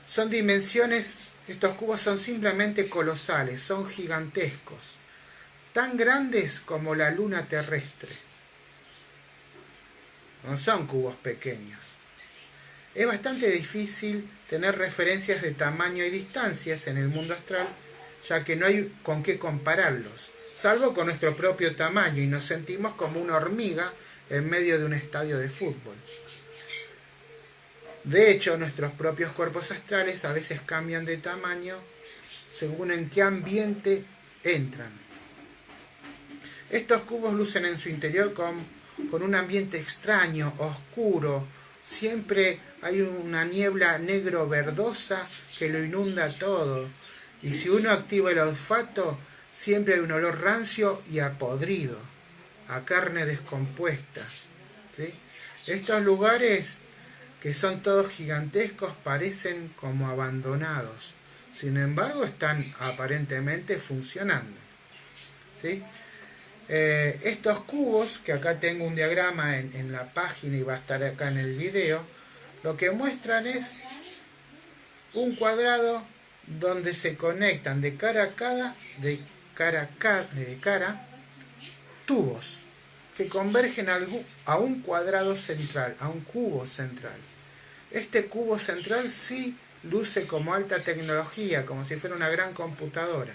Son dimensiones, estos cubos son simplemente colosales, son gigantescos, tan grandes como la luna terrestre. No son cubos pequeños. Es bastante difícil tener referencias de tamaño y distancias en el mundo astral, ya que no hay con qué compararlos, salvo con nuestro propio tamaño, y nos sentimos como una hormiga en medio de un estadio de fútbol. De hecho, nuestros propios cuerpos astrales a veces cambian de tamaño según en qué ambiente entran. Estos cubos lucen en su interior con un ambiente extraño, oscuro. Siempre hay una niebla negro-verdosa que lo inunda todo. Y si uno activa el olfato, siempre hay un olor rancio y a podrido, a carne descompuesta. ¿Sí? Estos lugares, que son todos gigantescos, parecen como abandonados. Sin embargo, están aparentemente funcionando. ¿Sí? Estos cubos, que acá tengo un diagrama en la página y va a estar acá en el video, lo que muestran es un cuadrado donde se conectan de cara a cara tubos que convergen a un cuadrado central, a un cubo central. Este cubo central sí luce como alta tecnología, como si fuera una gran computadora,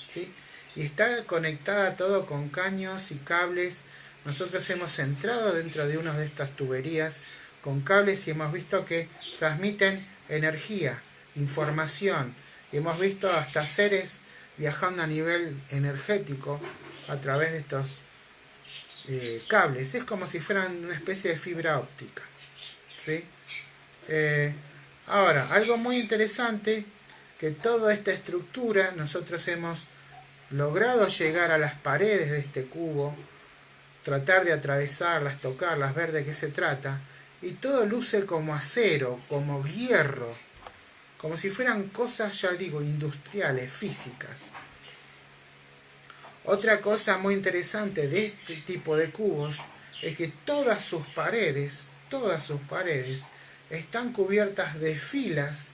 ¿sí? Y está conectada todo con caños y cables. Nosotros hemos entrado dentro de una de estas tuberías con cables y hemos visto que transmiten energía, información. Y hemos visto hasta seres viajando a nivel energético a través de estos cables. Es como si fueran una especie de fibra óptica, ¿sí? Ahora, algo muy interesante, que toda esta estructura nosotros hemos logrado llegar a las paredes de este cubo, tratar de atravesarlas, tocarlas, ver de qué se trata, y todo luce como acero, como hierro, como si fueran cosas, ya digo, industriales, físicas. Otra cosa muy interesante de este tipo de cubos es que todas sus paredes están cubiertas de filas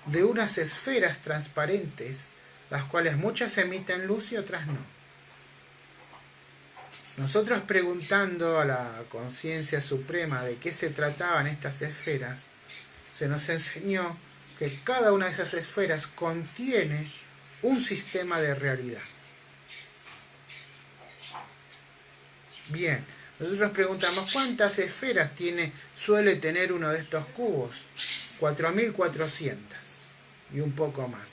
de unas esferas transparentes, las cuales muchas emiten luz y otras no. Nosotros, preguntando a la conciencia suprema de qué se trataban estas esferas, se nos enseñó que cada una de esas esferas contiene un sistema de realidad. Bien, nosotros preguntamos ¿cuántas esferas suele tener uno de estos cubos? 4.400 y un poco más.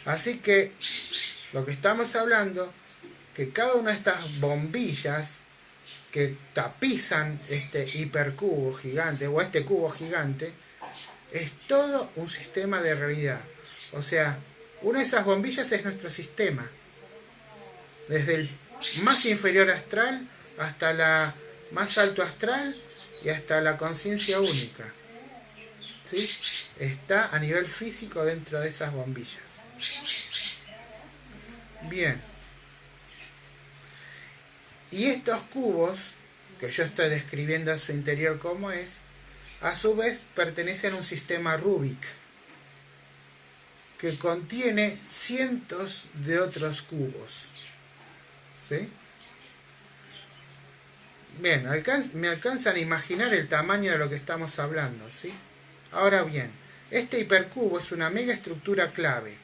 Así que lo que estamos hablando, que cada una de estas bombillas que tapizan este hipercubo gigante o este cubo gigante, es todo un sistema de realidad. O sea, una de esas bombillas es nuestro sistema. Desde el más inferior astral hasta la más alto astral y hasta la conciencia única. ¿Sí? Está a nivel físico dentro de esas bombillas. Bien. Y estos cubos, que yo estoy describiendo en su interior como es, a su vez pertenecen a un sistema Rubik, que contiene cientos de otros cubos. ¿sí? Bien, me alcanzan a imaginar el tamaño de lo que estamos hablando, ¿sí? Ahora bien, este hipercubo es una mega estructura clave,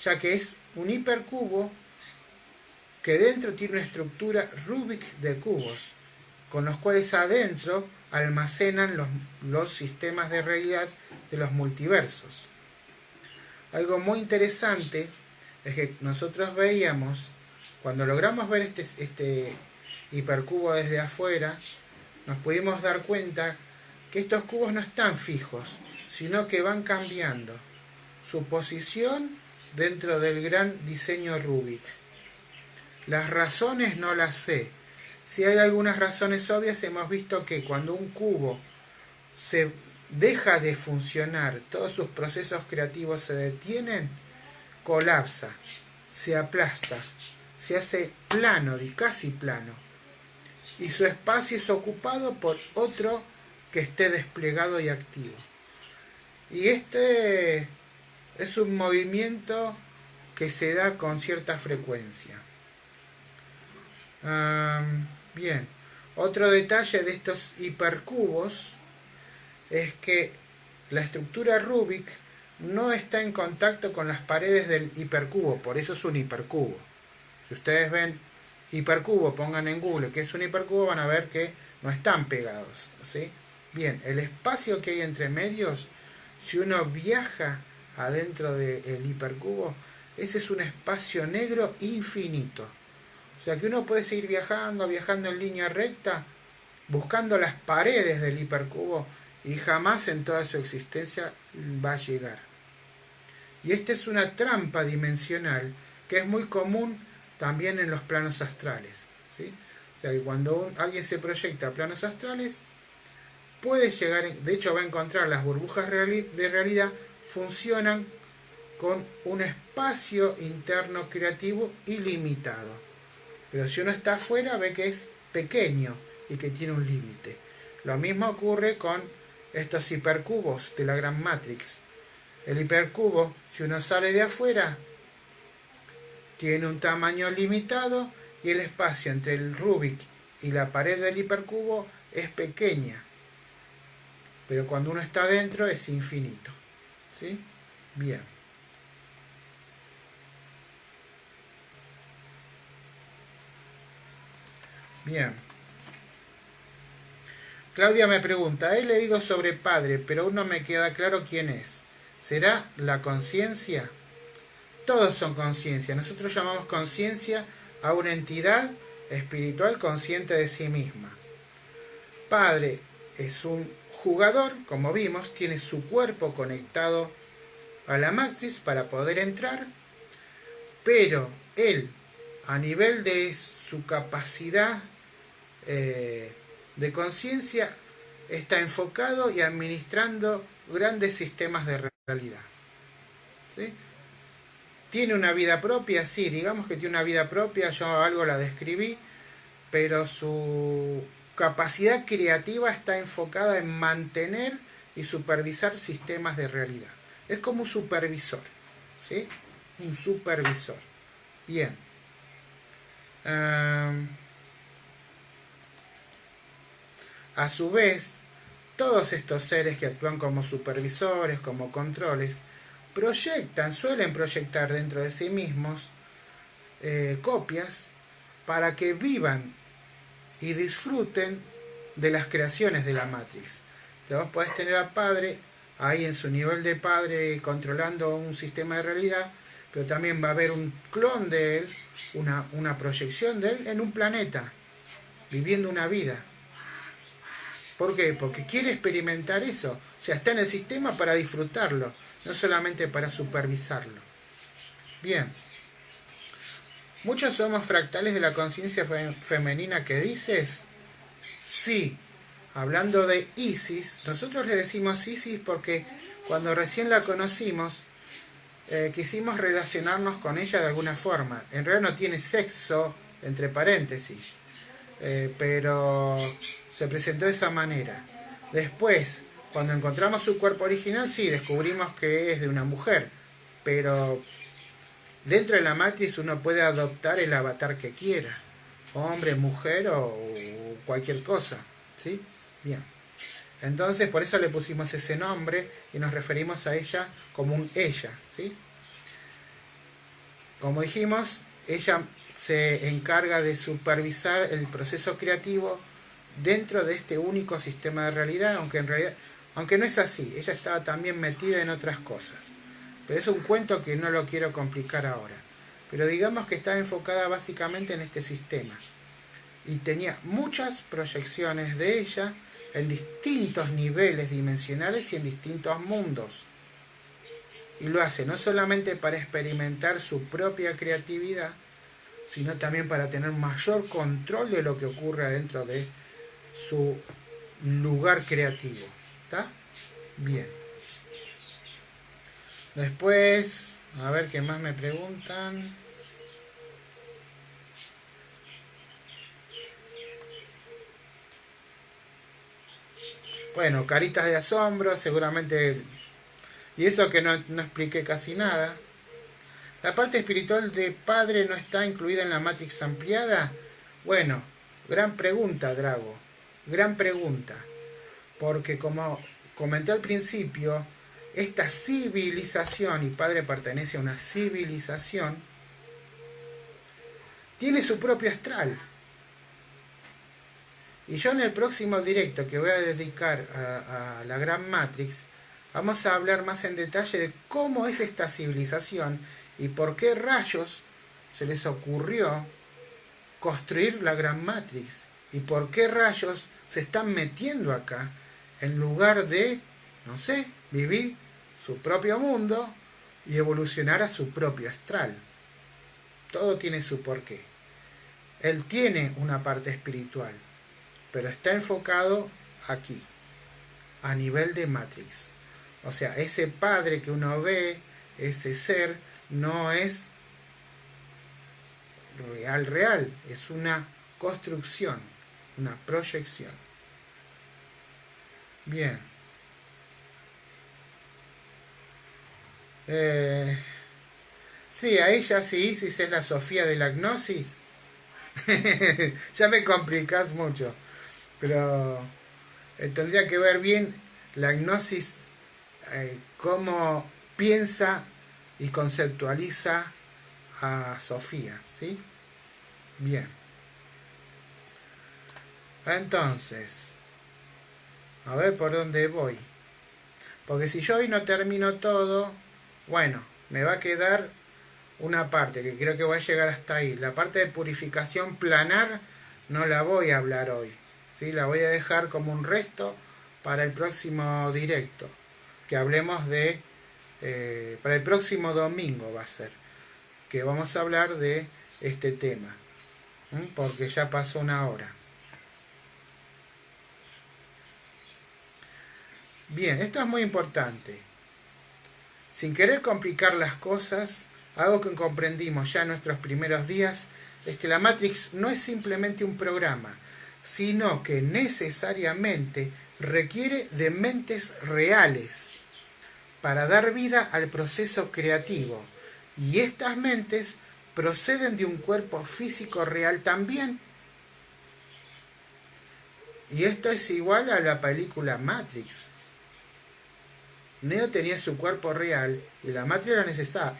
ya que es un hipercubo que dentro tiene una estructura Rubik de cubos, con los cuales adentro almacenan los sistemas de realidad de los multiversos. Algo muy interesante es que nosotros veíamos, cuando logramos ver este hipercubo desde afuera, nos pudimos dar cuenta que estos cubos no están fijos, sino que van cambiando su posición dentro del gran diseño Rubik. Las razones no las sé. Si hay algunas razones obvias, hemos visto que cuando un cubo se deja de funcionar, todos sus procesos creativos se detienen, colapsa, se aplasta, se hace plano, casi plano, y su espacio es ocupado por otro que esté desplegado y activo. Y este es un movimiento que se da con cierta frecuencia. Bien, otro detalle de estos hipercubos es que la estructura Rubik no está en contacto con las paredes del hipercubo, por eso es un hipercubo. Si ustedes ven hipercubo, pongan en Google qué es un hipercubo, van a ver que no están pegados, ¿sí? Bien, el espacio que hay entre medios, si uno viaja adentro del hipercubo, ese es un espacio negro infinito. O sea que uno puede seguir viajando en línea recta, buscando las paredes del hipercubo, y jamás en toda su existencia va a llegar. Y esta es una trampa dimensional que es muy común también en los planos astrales, ¿sí? O sea que cuando alguien se proyecta a planos astrales, puede llegar, de hecho va a encontrar las burbujas de realidad funcionan con un espacio interno creativo ilimitado. Pero si uno está afuera, ve que es pequeño y que tiene un límite. Lo mismo ocurre con estos hipercubos de la gran Matrix. El hipercubo, si uno sale de afuera, tiene un tamaño limitado y el espacio entre el Rubik y la pared del hipercubo es pequeña. Pero cuando uno está dentro es infinito. ¿Sí? Bien. Bien. Claudia me pregunta, he leído sobre Padre, pero aún no me queda claro quién es. ¿Será la conciencia? Todos son conciencia. Nosotros llamamos conciencia a una entidad espiritual consciente de sí misma. Padre es un jugador, como vimos, tiene su cuerpo conectado a la Matrix para poder entrar, pero él, a nivel de su capacidad de conciencia, está enfocado y administrando grandes sistemas de realidad. ¿Sí? ¿Tiene una vida propia? Sí, digamos que tiene una vida propia, yo algo la describí, pero su capacidad creativa está enfocada en mantener y supervisar sistemas de realidad. Es como un supervisor, ¿sí? Un supervisor. Bien. A su vez, todos estos seres que actúan como supervisores, como controles, suelen proyectar dentro de sí mismos copias para que vivan y disfruten de las creaciones de la Matrix. Entonces vos podés tener al Padre ahí en su nivel de Padre controlando un sistema de realidad, pero también va a haber un clon de él, una proyección de él en un planeta, viviendo una vida. ¿Por qué? Porque quiere experimentar eso. O sea, está en el sistema para disfrutarlo, no solamente para supervisarlo. Bien. ¿Muchos somos fractales de la conciencia femenina que dices? Sí. Hablando de Isis, nosotros le decimos Isis porque cuando recién la conocimos, quisimos relacionarnos con ella de alguna forma. En realidad no tiene sexo, entre paréntesis. Pero se presentó de esa manera. Después, cuando encontramos su cuerpo original, sí, descubrimos que es de una mujer, pero dentro de la Matrix uno puede adoptar el avatar que quiera. hombre, mujer o cualquier cosa, ¿sí? Bien. Entonces, por eso le pusimos ese nombre y nos referimos a ella como un ella, ¿sí? Como dijimos, ella se encarga de supervisar el proceso creativo dentro de este único sistema de realidad, aunque no es así, ella estaba también metida en otras cosas. Pero es un cuento que no lo quiero complicar ahora. Pero digamos que estaba enfocada básicamente en este sistema. Y tenía muchas proyecciones de ella en distintos niveles dimensionales y en distintos mundos. Y lo hace no solamente para experimentar su propia creatividad, sino también para tener mayor control de lo que ocurre dentro de su lugar creativo. ¿Está? Bien. Después, a ver qué más me preguntan. Bueno, caritas de asombro, seguramente. Y eso que no expliqué casi nada. La parte espiritual de Padre no está incluida en la Matrix ampliada. Bueno, gran pregunta, Drago. Gran pregunta. Porque como comenté al principio, esta civilización, y Padre pertenece a una civilización, tiene su propio astral. Y yo en el próximo directo que voy a dedicar a la Gran Matrix, vamos a hablar más en detalle de cómo es esta civilización y por qué rayos se les ocurrió construir la Gran Matrix y por qué rayos se están metiendo acá en lugar de, no sé, vivir su propio mundo y evolucionar a su propio astral. Todo tiene su porqué. Él tiene una parte espiritual, pero está enfocado aquí, a nivel de Matrix. O sea, ese padre que uno ve, ese ser, no es real, es una construcción, una proyección. Bien. Sí, a ella sí, Isis es la Sofía de la Gnosis. Ya me complicás mucho. Pero tendría que ver bien la Gnosis, cómo piensa y conceptualiza a Sofía, ¿sí? Bien. Entonces, a ver por dónde voy. Porque si yo hoy no termino todo, bueno, me va a quedar una parte que creo que voy a llegar hasta ahí. La parte de purificación planar no la voy a hablar hoy. ¿Sí? La voy a dejar como un resto para el próximo directo. Que hablemos de... para el próximo domingo va a ser. Que vamos a hablar de este tema. Porque ya pasó una hora. Bien, esto es muy importante. Sin querer complicar las cosas, algo que comprendimos ya en nuestros primeros días es que la Matrix no es simplemente un programa, sino que necesariamente requiere de mentes reales para dar vida al proceso creativo. Y estas mentes proceden de un cuerpo físico real también. Y esto es igual a la película Matrix. Neo tenía su cuerpo real y la Matrix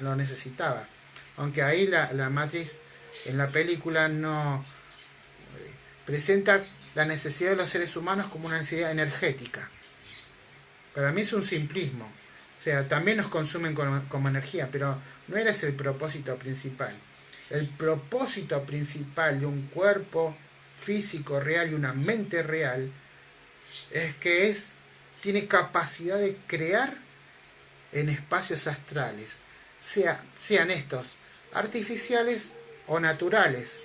lo necesitaba. Aunque ahí la Matrix en la película no presenta la necesidad de los seres humanos como una necesidad energética. Para mí es un simplismo. O sea, también nos consumen como energía, pero no era ese el propósito principal. El propósito principal de un cuerpo físico real y una mente real es que tiene capacidad de crear en espacios astrales, sean estos artificiales o naturales.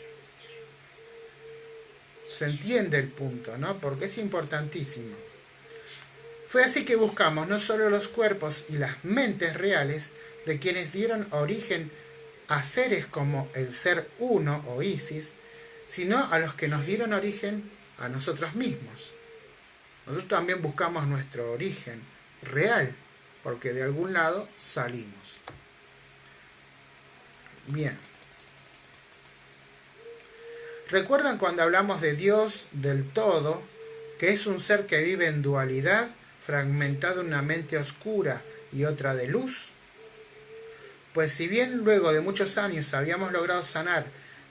Se entiende el punto, ¿no? Porque es importantísimo. Fue así que buscamos no solo los cuerpos y las mentes reales de quienes dieron origen a seres como el Ser Uno o Isis, sino a los que nos dieron origen a nosotros mismos. Nosotros también buscamos nuestro origen real, porque de algún lado salimos. Bien. ¿Recuerdan cuando hablamos de Dios del todo, que es un ser que vive en dualidad, fragmentado en una mente oscura y otra de luz? Pues si bien luego de muchos años habíamos logrado sanar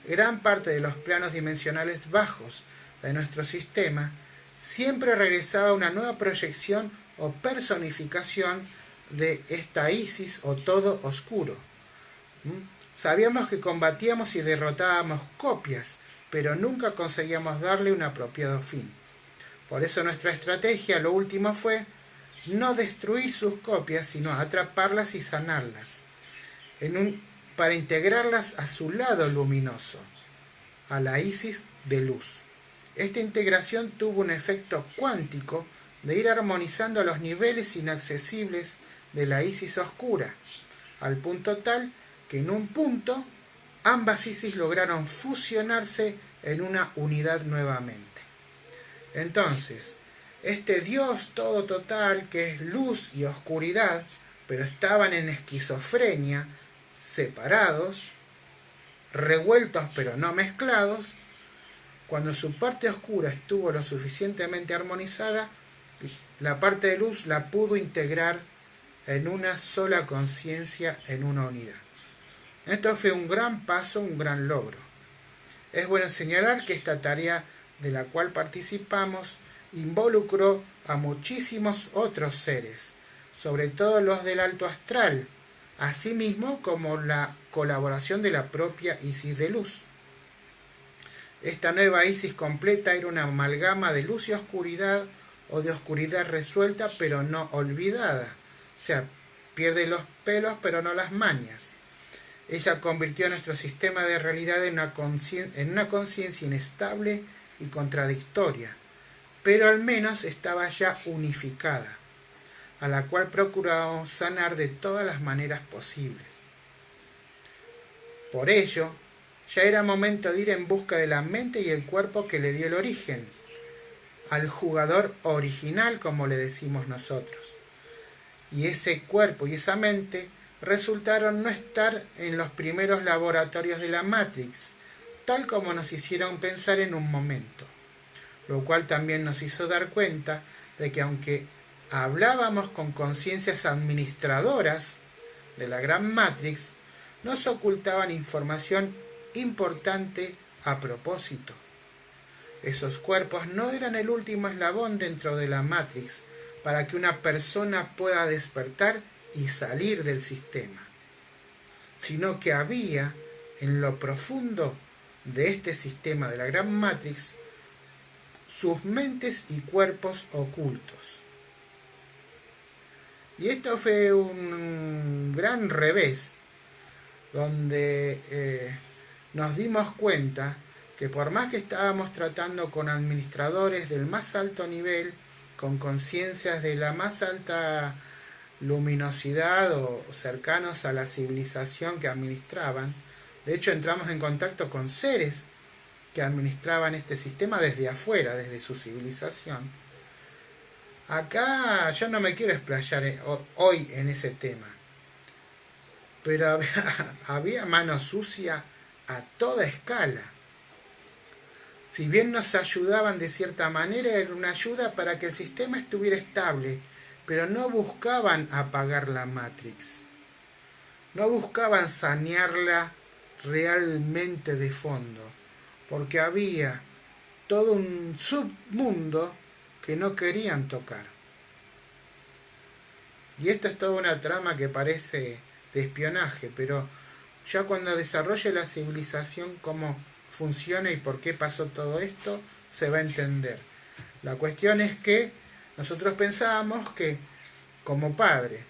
gran parte de los planos dimensionales bajos de nuestro sistema, siempre regresaba una nueva proyección o personificación de esta Isis o todo oscuro. Sabíamos que combatíamos y derrotábamos copias, pero nunca conseguíamos darle un apropiado fin. Por eso nuestra estrategia, lo último, fue no destruir sus copias, sino atraparlas y sanarlas, para integrarlas a su lado luminoso, a la Isis de luz. Esta integración tuvo un efecto cuántico de ir armonizando los niveles inaccesibles de la Isis oscura, al punto tal que en un punto ambas Isis lograron fusionarse en una unidad nuevamente. Entonces, este Dios todo total, que es luz y oscuridad, pero estaban en esquizofrenia, separados, revueltos pero no mezclados, cuando su parte oscura estuvo lo suficientemente armonizada, la parte de luz la pudo integrar en una sola conciencia, en una unidad. Esto fue un gran paso, un gran logro. Es bueno señalar que esta tarea de la cual participamos involucró a muchísimos otros seres, sobre todo los del alto astral, así mismo como la colaboración de la propia Isis de luz. Esta nueva Isis completa era una amalgama de luz y oscuridad, o de oscuridad resuelta pero no olvidada. O sea, pierde los pelos pero no las mañas. Ella convirtió nuestro sistema de realidad en una conciencia inestable y contradictoria, pero al menos estaba ya unificada, a la cual procuramos sanar de todas las maneras posibles. Por ello, ya era momento de ir en busca de la mente y el cuerpo que le dio el origen, al jugador original, como le decimos nosotros. Y ese cuerpo y esa mente resultaron no estar en los primeros laboratorios de la Matrix, tal como nos hicieron pensar en un momento, lo cual también nos hizo dar cuenta de que aunque hablábamos con conciencias administradoras de la gran Matrix, nos ocultaban información importante a propósito. Esos cuerpos no eran el último eslabón dentro de la Matrix para que una persona pueda despertar y salir del sistema, sino que había en lo profundo de este sistema de la gran Matrix sus mentes y cuerpos ocultos. Y esto fue un gran revés, donde nos dimos cuenta que por más que estábamos tratando con administradores del más alto nivel, con conciencias de la más alta luminosidad o cercanos a la civilización que administraban, de hecho entramos en contacto con seres que administraban este sistema desde afuera, desde su civilización. Acá yo no me quiero explayar hoy en ese tema, pero había mano sucia a toda escala. Si bien nos ayudaban de cierta manera, era una ayuda para que el sistema estuviera estable, pero no buscaban apagar la Matrix. No buscaban sanearla realmente de fondo, porque había todo un submundo que no querían tocar. Y esto es toda una trama que parece de espionaje, pero ya cuando desarrolle la civilización cómo funciona y por qué pasó todo esto, se va a entender. La cuestión es que nosotros pensábamos que como padre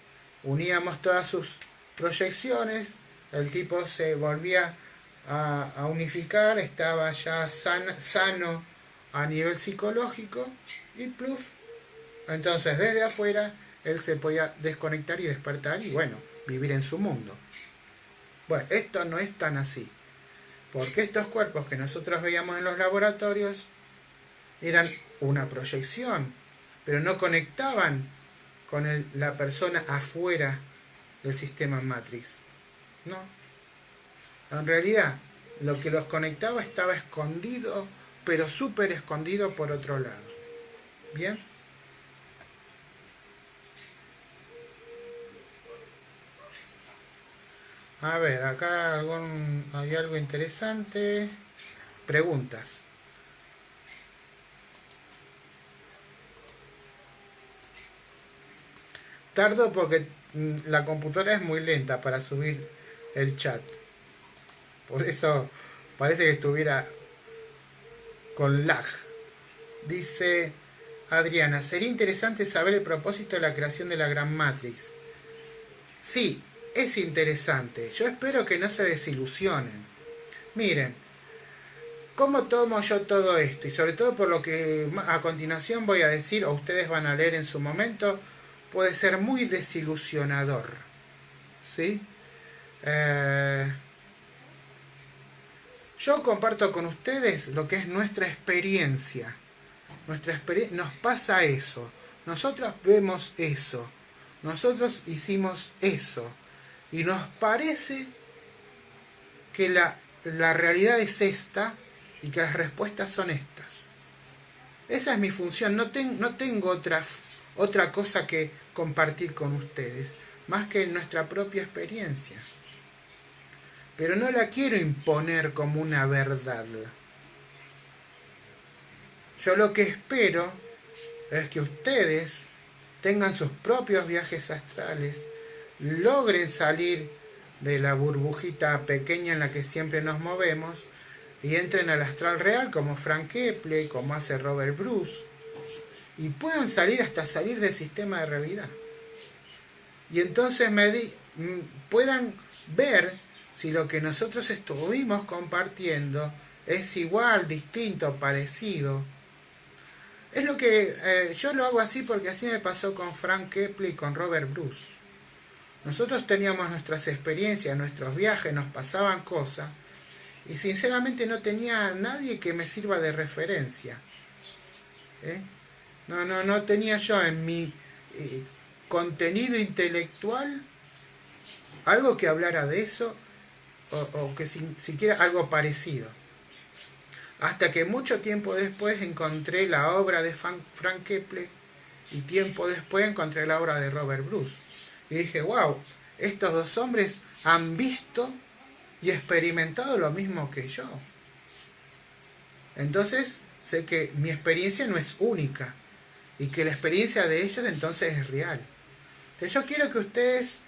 uníamos todas sus proyecciones, el tipo se volvía a unificar, estaba ya sano a nivel psicológico y pluf, entonces desde afuera él se podía desconectar y despertar y bueno, vivir en su mundo. Bueno, esto no es tan así, porque estos cuerpos que nosotros veíamos en los laboratorios eran una proyección, pero no conectaban con la persona afuera del sistema Matrix. No. En realidad, lo que los conectaba estaba escondido, pero súper escondido por otro lado. ¿Bien? A ver, acá hay algo interesante. Preguntas. Tardo porque la computadora es muy lenta para subir el chat. Por eso parece que estuviera con lag. Dice Adriana, sería interesante saber el propósito de la creación de la Gran Matrix. Sí, es interesante. Yo espero que no se desilusionen. Miren, ¿cómo tomo yo todo esto? Y sobre todo por lo que a continuación voy a decir, o ustedes van a leer en su momento, puede ser muy desilusionador. ¿Sí? Yo comparto con ustedes lo que es nuestra experiencia. Nos pasa eso. Nosotros vemos eso. Nosotros hicimos eso. Y nos parece que la realidad es esta y que las respuestas son estas. Esa es mi función. No tengo otra cosa que compartir con ustedes, más que nuestra propia experiencia. Pero no la quiero imponer como una verdad. Yo lo que espero es que ustedes tengan sus propios viajes astrales, logren salir de la burbujita pequeña en la que siempre nos movemos y entren al astral real como Frank Kepler, como hace Robert Bruce, y puedan salir hasta salir del sistema de realidad. Y entonces puedan ver si lo que nosotros estuvimos compartiendo es igual, distinto, parecido. Es lo que yo lo hago así porque así me pasó con Frank Kepler y con Robert Bruce. Nosotros teníamos nuestras experiencias, nuestros viajes, nos pasaban cosas y sinceramente no tenía nadie que me sirva de referencia. No tenía yo en mi contenido intelectual algo que hablara de eso o que siquiera algo parecido. Hasta que mucho tiempo después encontré la obra de Frank Kepler y tiempo después encontré la obra de Robert Bruce. Y dije, wow, estos dos hombres han visto y experimentado lo mismo que yo. Entonces sé que mi experiencia no es única y que la experiencia de ellos entonces es real. Entonces yo quiero que ustedes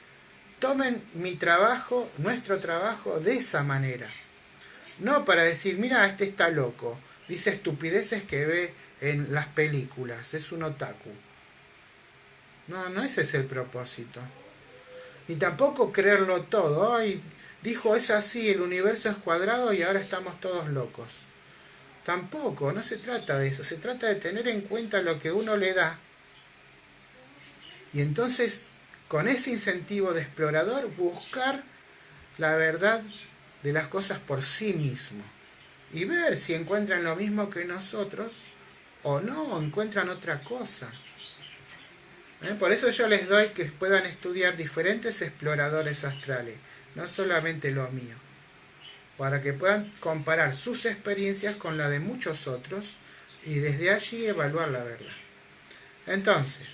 tomen mi trabajo, nuestro trabajo, de esa manera. No para decir, mira, este está loco, dice estupideces que ve en las películas, es un otaku. No ese es el propósito. Ni tampoco creerlo todo. Ay, dijo, es así, el universo es cuadrado y ahora estamos todos locos. Tampoco, no se trata de eso, se trata de tener en cuenta lo que uno le da. Y entonces, con ese incentivo de explorador, buscar la verdad de las cosas por sí mismo. Y ver si encuentran lo mismo que nosotros o no, o encuentran otra cosa. Por eso yo les doy que puedan estudiar diferentes exploradores astrales, no solamente lo mío, para que puedan comparar sus experiencias con la de muchos otros y desde allí evaluar la verdad. Entonces,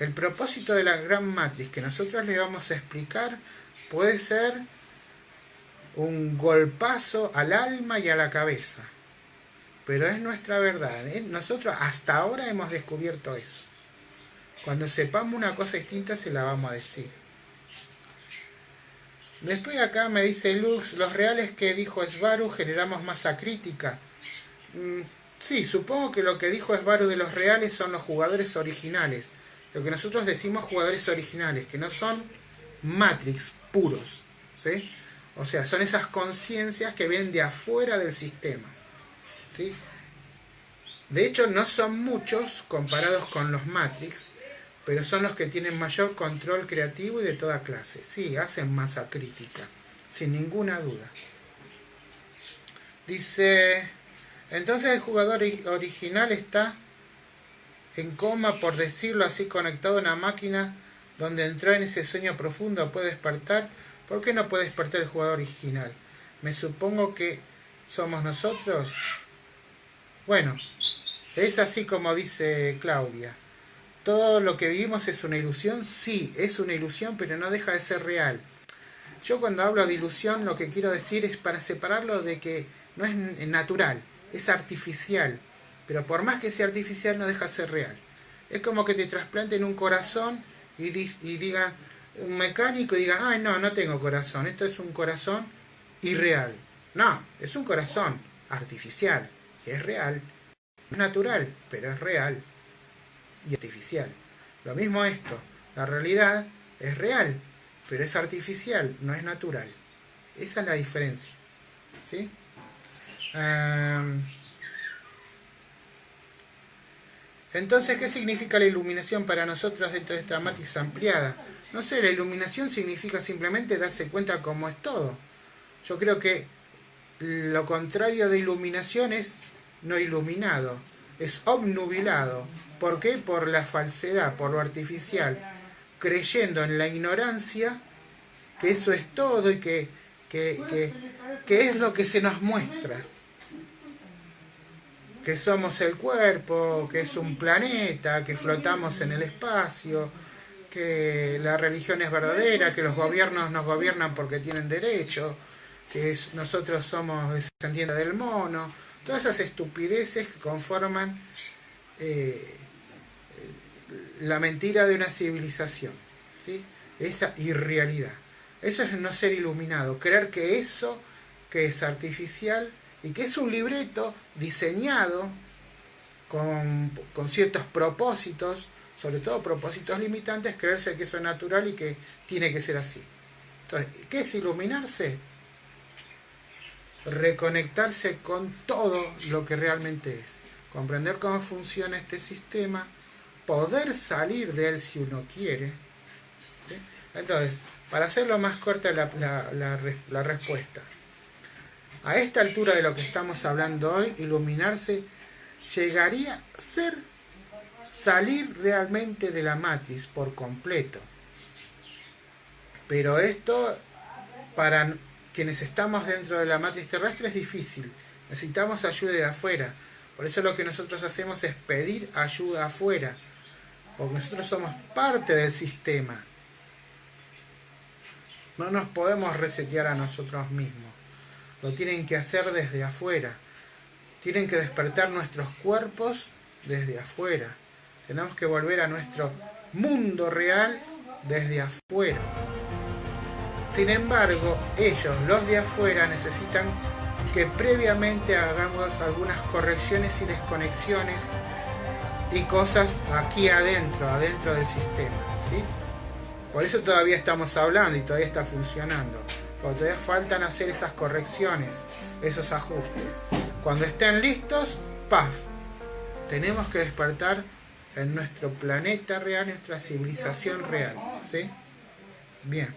el propósito de la Gran Matrix que nosotros les vamos a explicar puede ser un golpazo al alma y a la cabeza, pero es nuestra verdad. Nosotros hasta ahora hemos descubierto eso. Cuando sepamos una cosa distinta se la vamos a decir. Después acá me dice Lux, los reales que dijo Esbaru generamos masa crítica. Sí, supongo que lo que dijo Esbaru de los reales son los jugadores originales. Lo que nosotros decimos jugadores originales, que no son Matrix puros, ¿sí? O sea, son esas conciencias que vienen de afuera del sistema, ¿sí? De hecho, no son muchos comparados con los Matrix, pero son los que tienen mayor control creativo y de toda clase. Sí, hacen masa crítica, sin ninguna duda. Dice, entonces el jugador original está en coma, por decirlo así, conectado a una máquina donde entró en ese sueño profundo puede despertar. ¿Por qué no puede despertar el jugador original? me supongo que somos nosotros. Bueno, es así como dice Claudia. ¿Todo lo que vivimos es una ilusión? Sí, es una ilusión, pero no deja de ser real. Yo cuando hablo de ilusión lo que quiero decir es para separarlo de que no es natural, es artificial. Pero por más que sea artificial no deja de ser real. Es como que te trasplanten un corazón y digan, un mecánico y diga, ay no, no tengo corazón, esto es un corazón irreal. No, es un corazón artificial, es real. No es natural, pero es real y artificial. Lo mismo esto, la realidad es real, pero es artificial, no es natural. Esa es la diferencia. ¿Sí? Entonces, ¿qué significa la iluminación para nosotros dentro de esta matriz ampliada? No sé, la iluminación significa simplemente darse cuenta cómo es todo. Yo creo que lo contrario de iluminación es no iluminado, es obnubilado. ¿Por qué? Por la falsedad, por lo artificial, creyendo en la ignorancia que eso es todo y que es lo que se nos muestra. Que somos el cuerpo, que es un planeta, que flotamos en el espacio, que la religión es verdadera, que los gobiernos nos gobiernan porque tienen derecho, que nosotros somos descendientes del mono, todas esas estupideces que conforman la mentira de una civilización, ¿sí? Esa irrealidad. Eso es no ser iluminado, creer que eso que es artificial y que es un libreto diseñado con ciertos propósitos, sobre todo propósitos limitantes, creerse que eso es natural y que tiene que ser así. Entonces, ¿qué es iluminarse? Reconectarse con todo lo que realmente es, comprender cómo funciona este sistema, poder salir de él si uno quiere. ¿Sí? Entonces, para hacerlo más corta la respuesta, a esta altura de lo que estamos hablando hoy, iluminarse llegaría a ser salir realmente de la matriz por completo. Pero esto, para quienes estamos dentro de la matriz terrestre, es difícil. Necesitamos ayuda de afuera. Por eso lo que nosotros hacemos es pedir ayuda afuera. Porque nosotros somos parte del sistema. No nos podemos resetear a nosotros mismos. Lo tienen que hacer desde afuera. Tienen que despertar nuestros cuerpos desde afuera. Tenemos que volver a nuestro mundo real desde afuera. Sin embargo, ellos, los de afuera, necesitan que previamente hagamos algunas correcciones y desconexiones y cosas aquí adentro del sistema, ¿sí? Por eso todavía estamos hablando y todavía está funcionando. Porque todavía faltan hacer esas correcciones, esos ajustes. Cuando estén listos, ¡paf! Tenemos que despertar en nuestro planeta real, nuestra civilización real, ¿sí? Bien.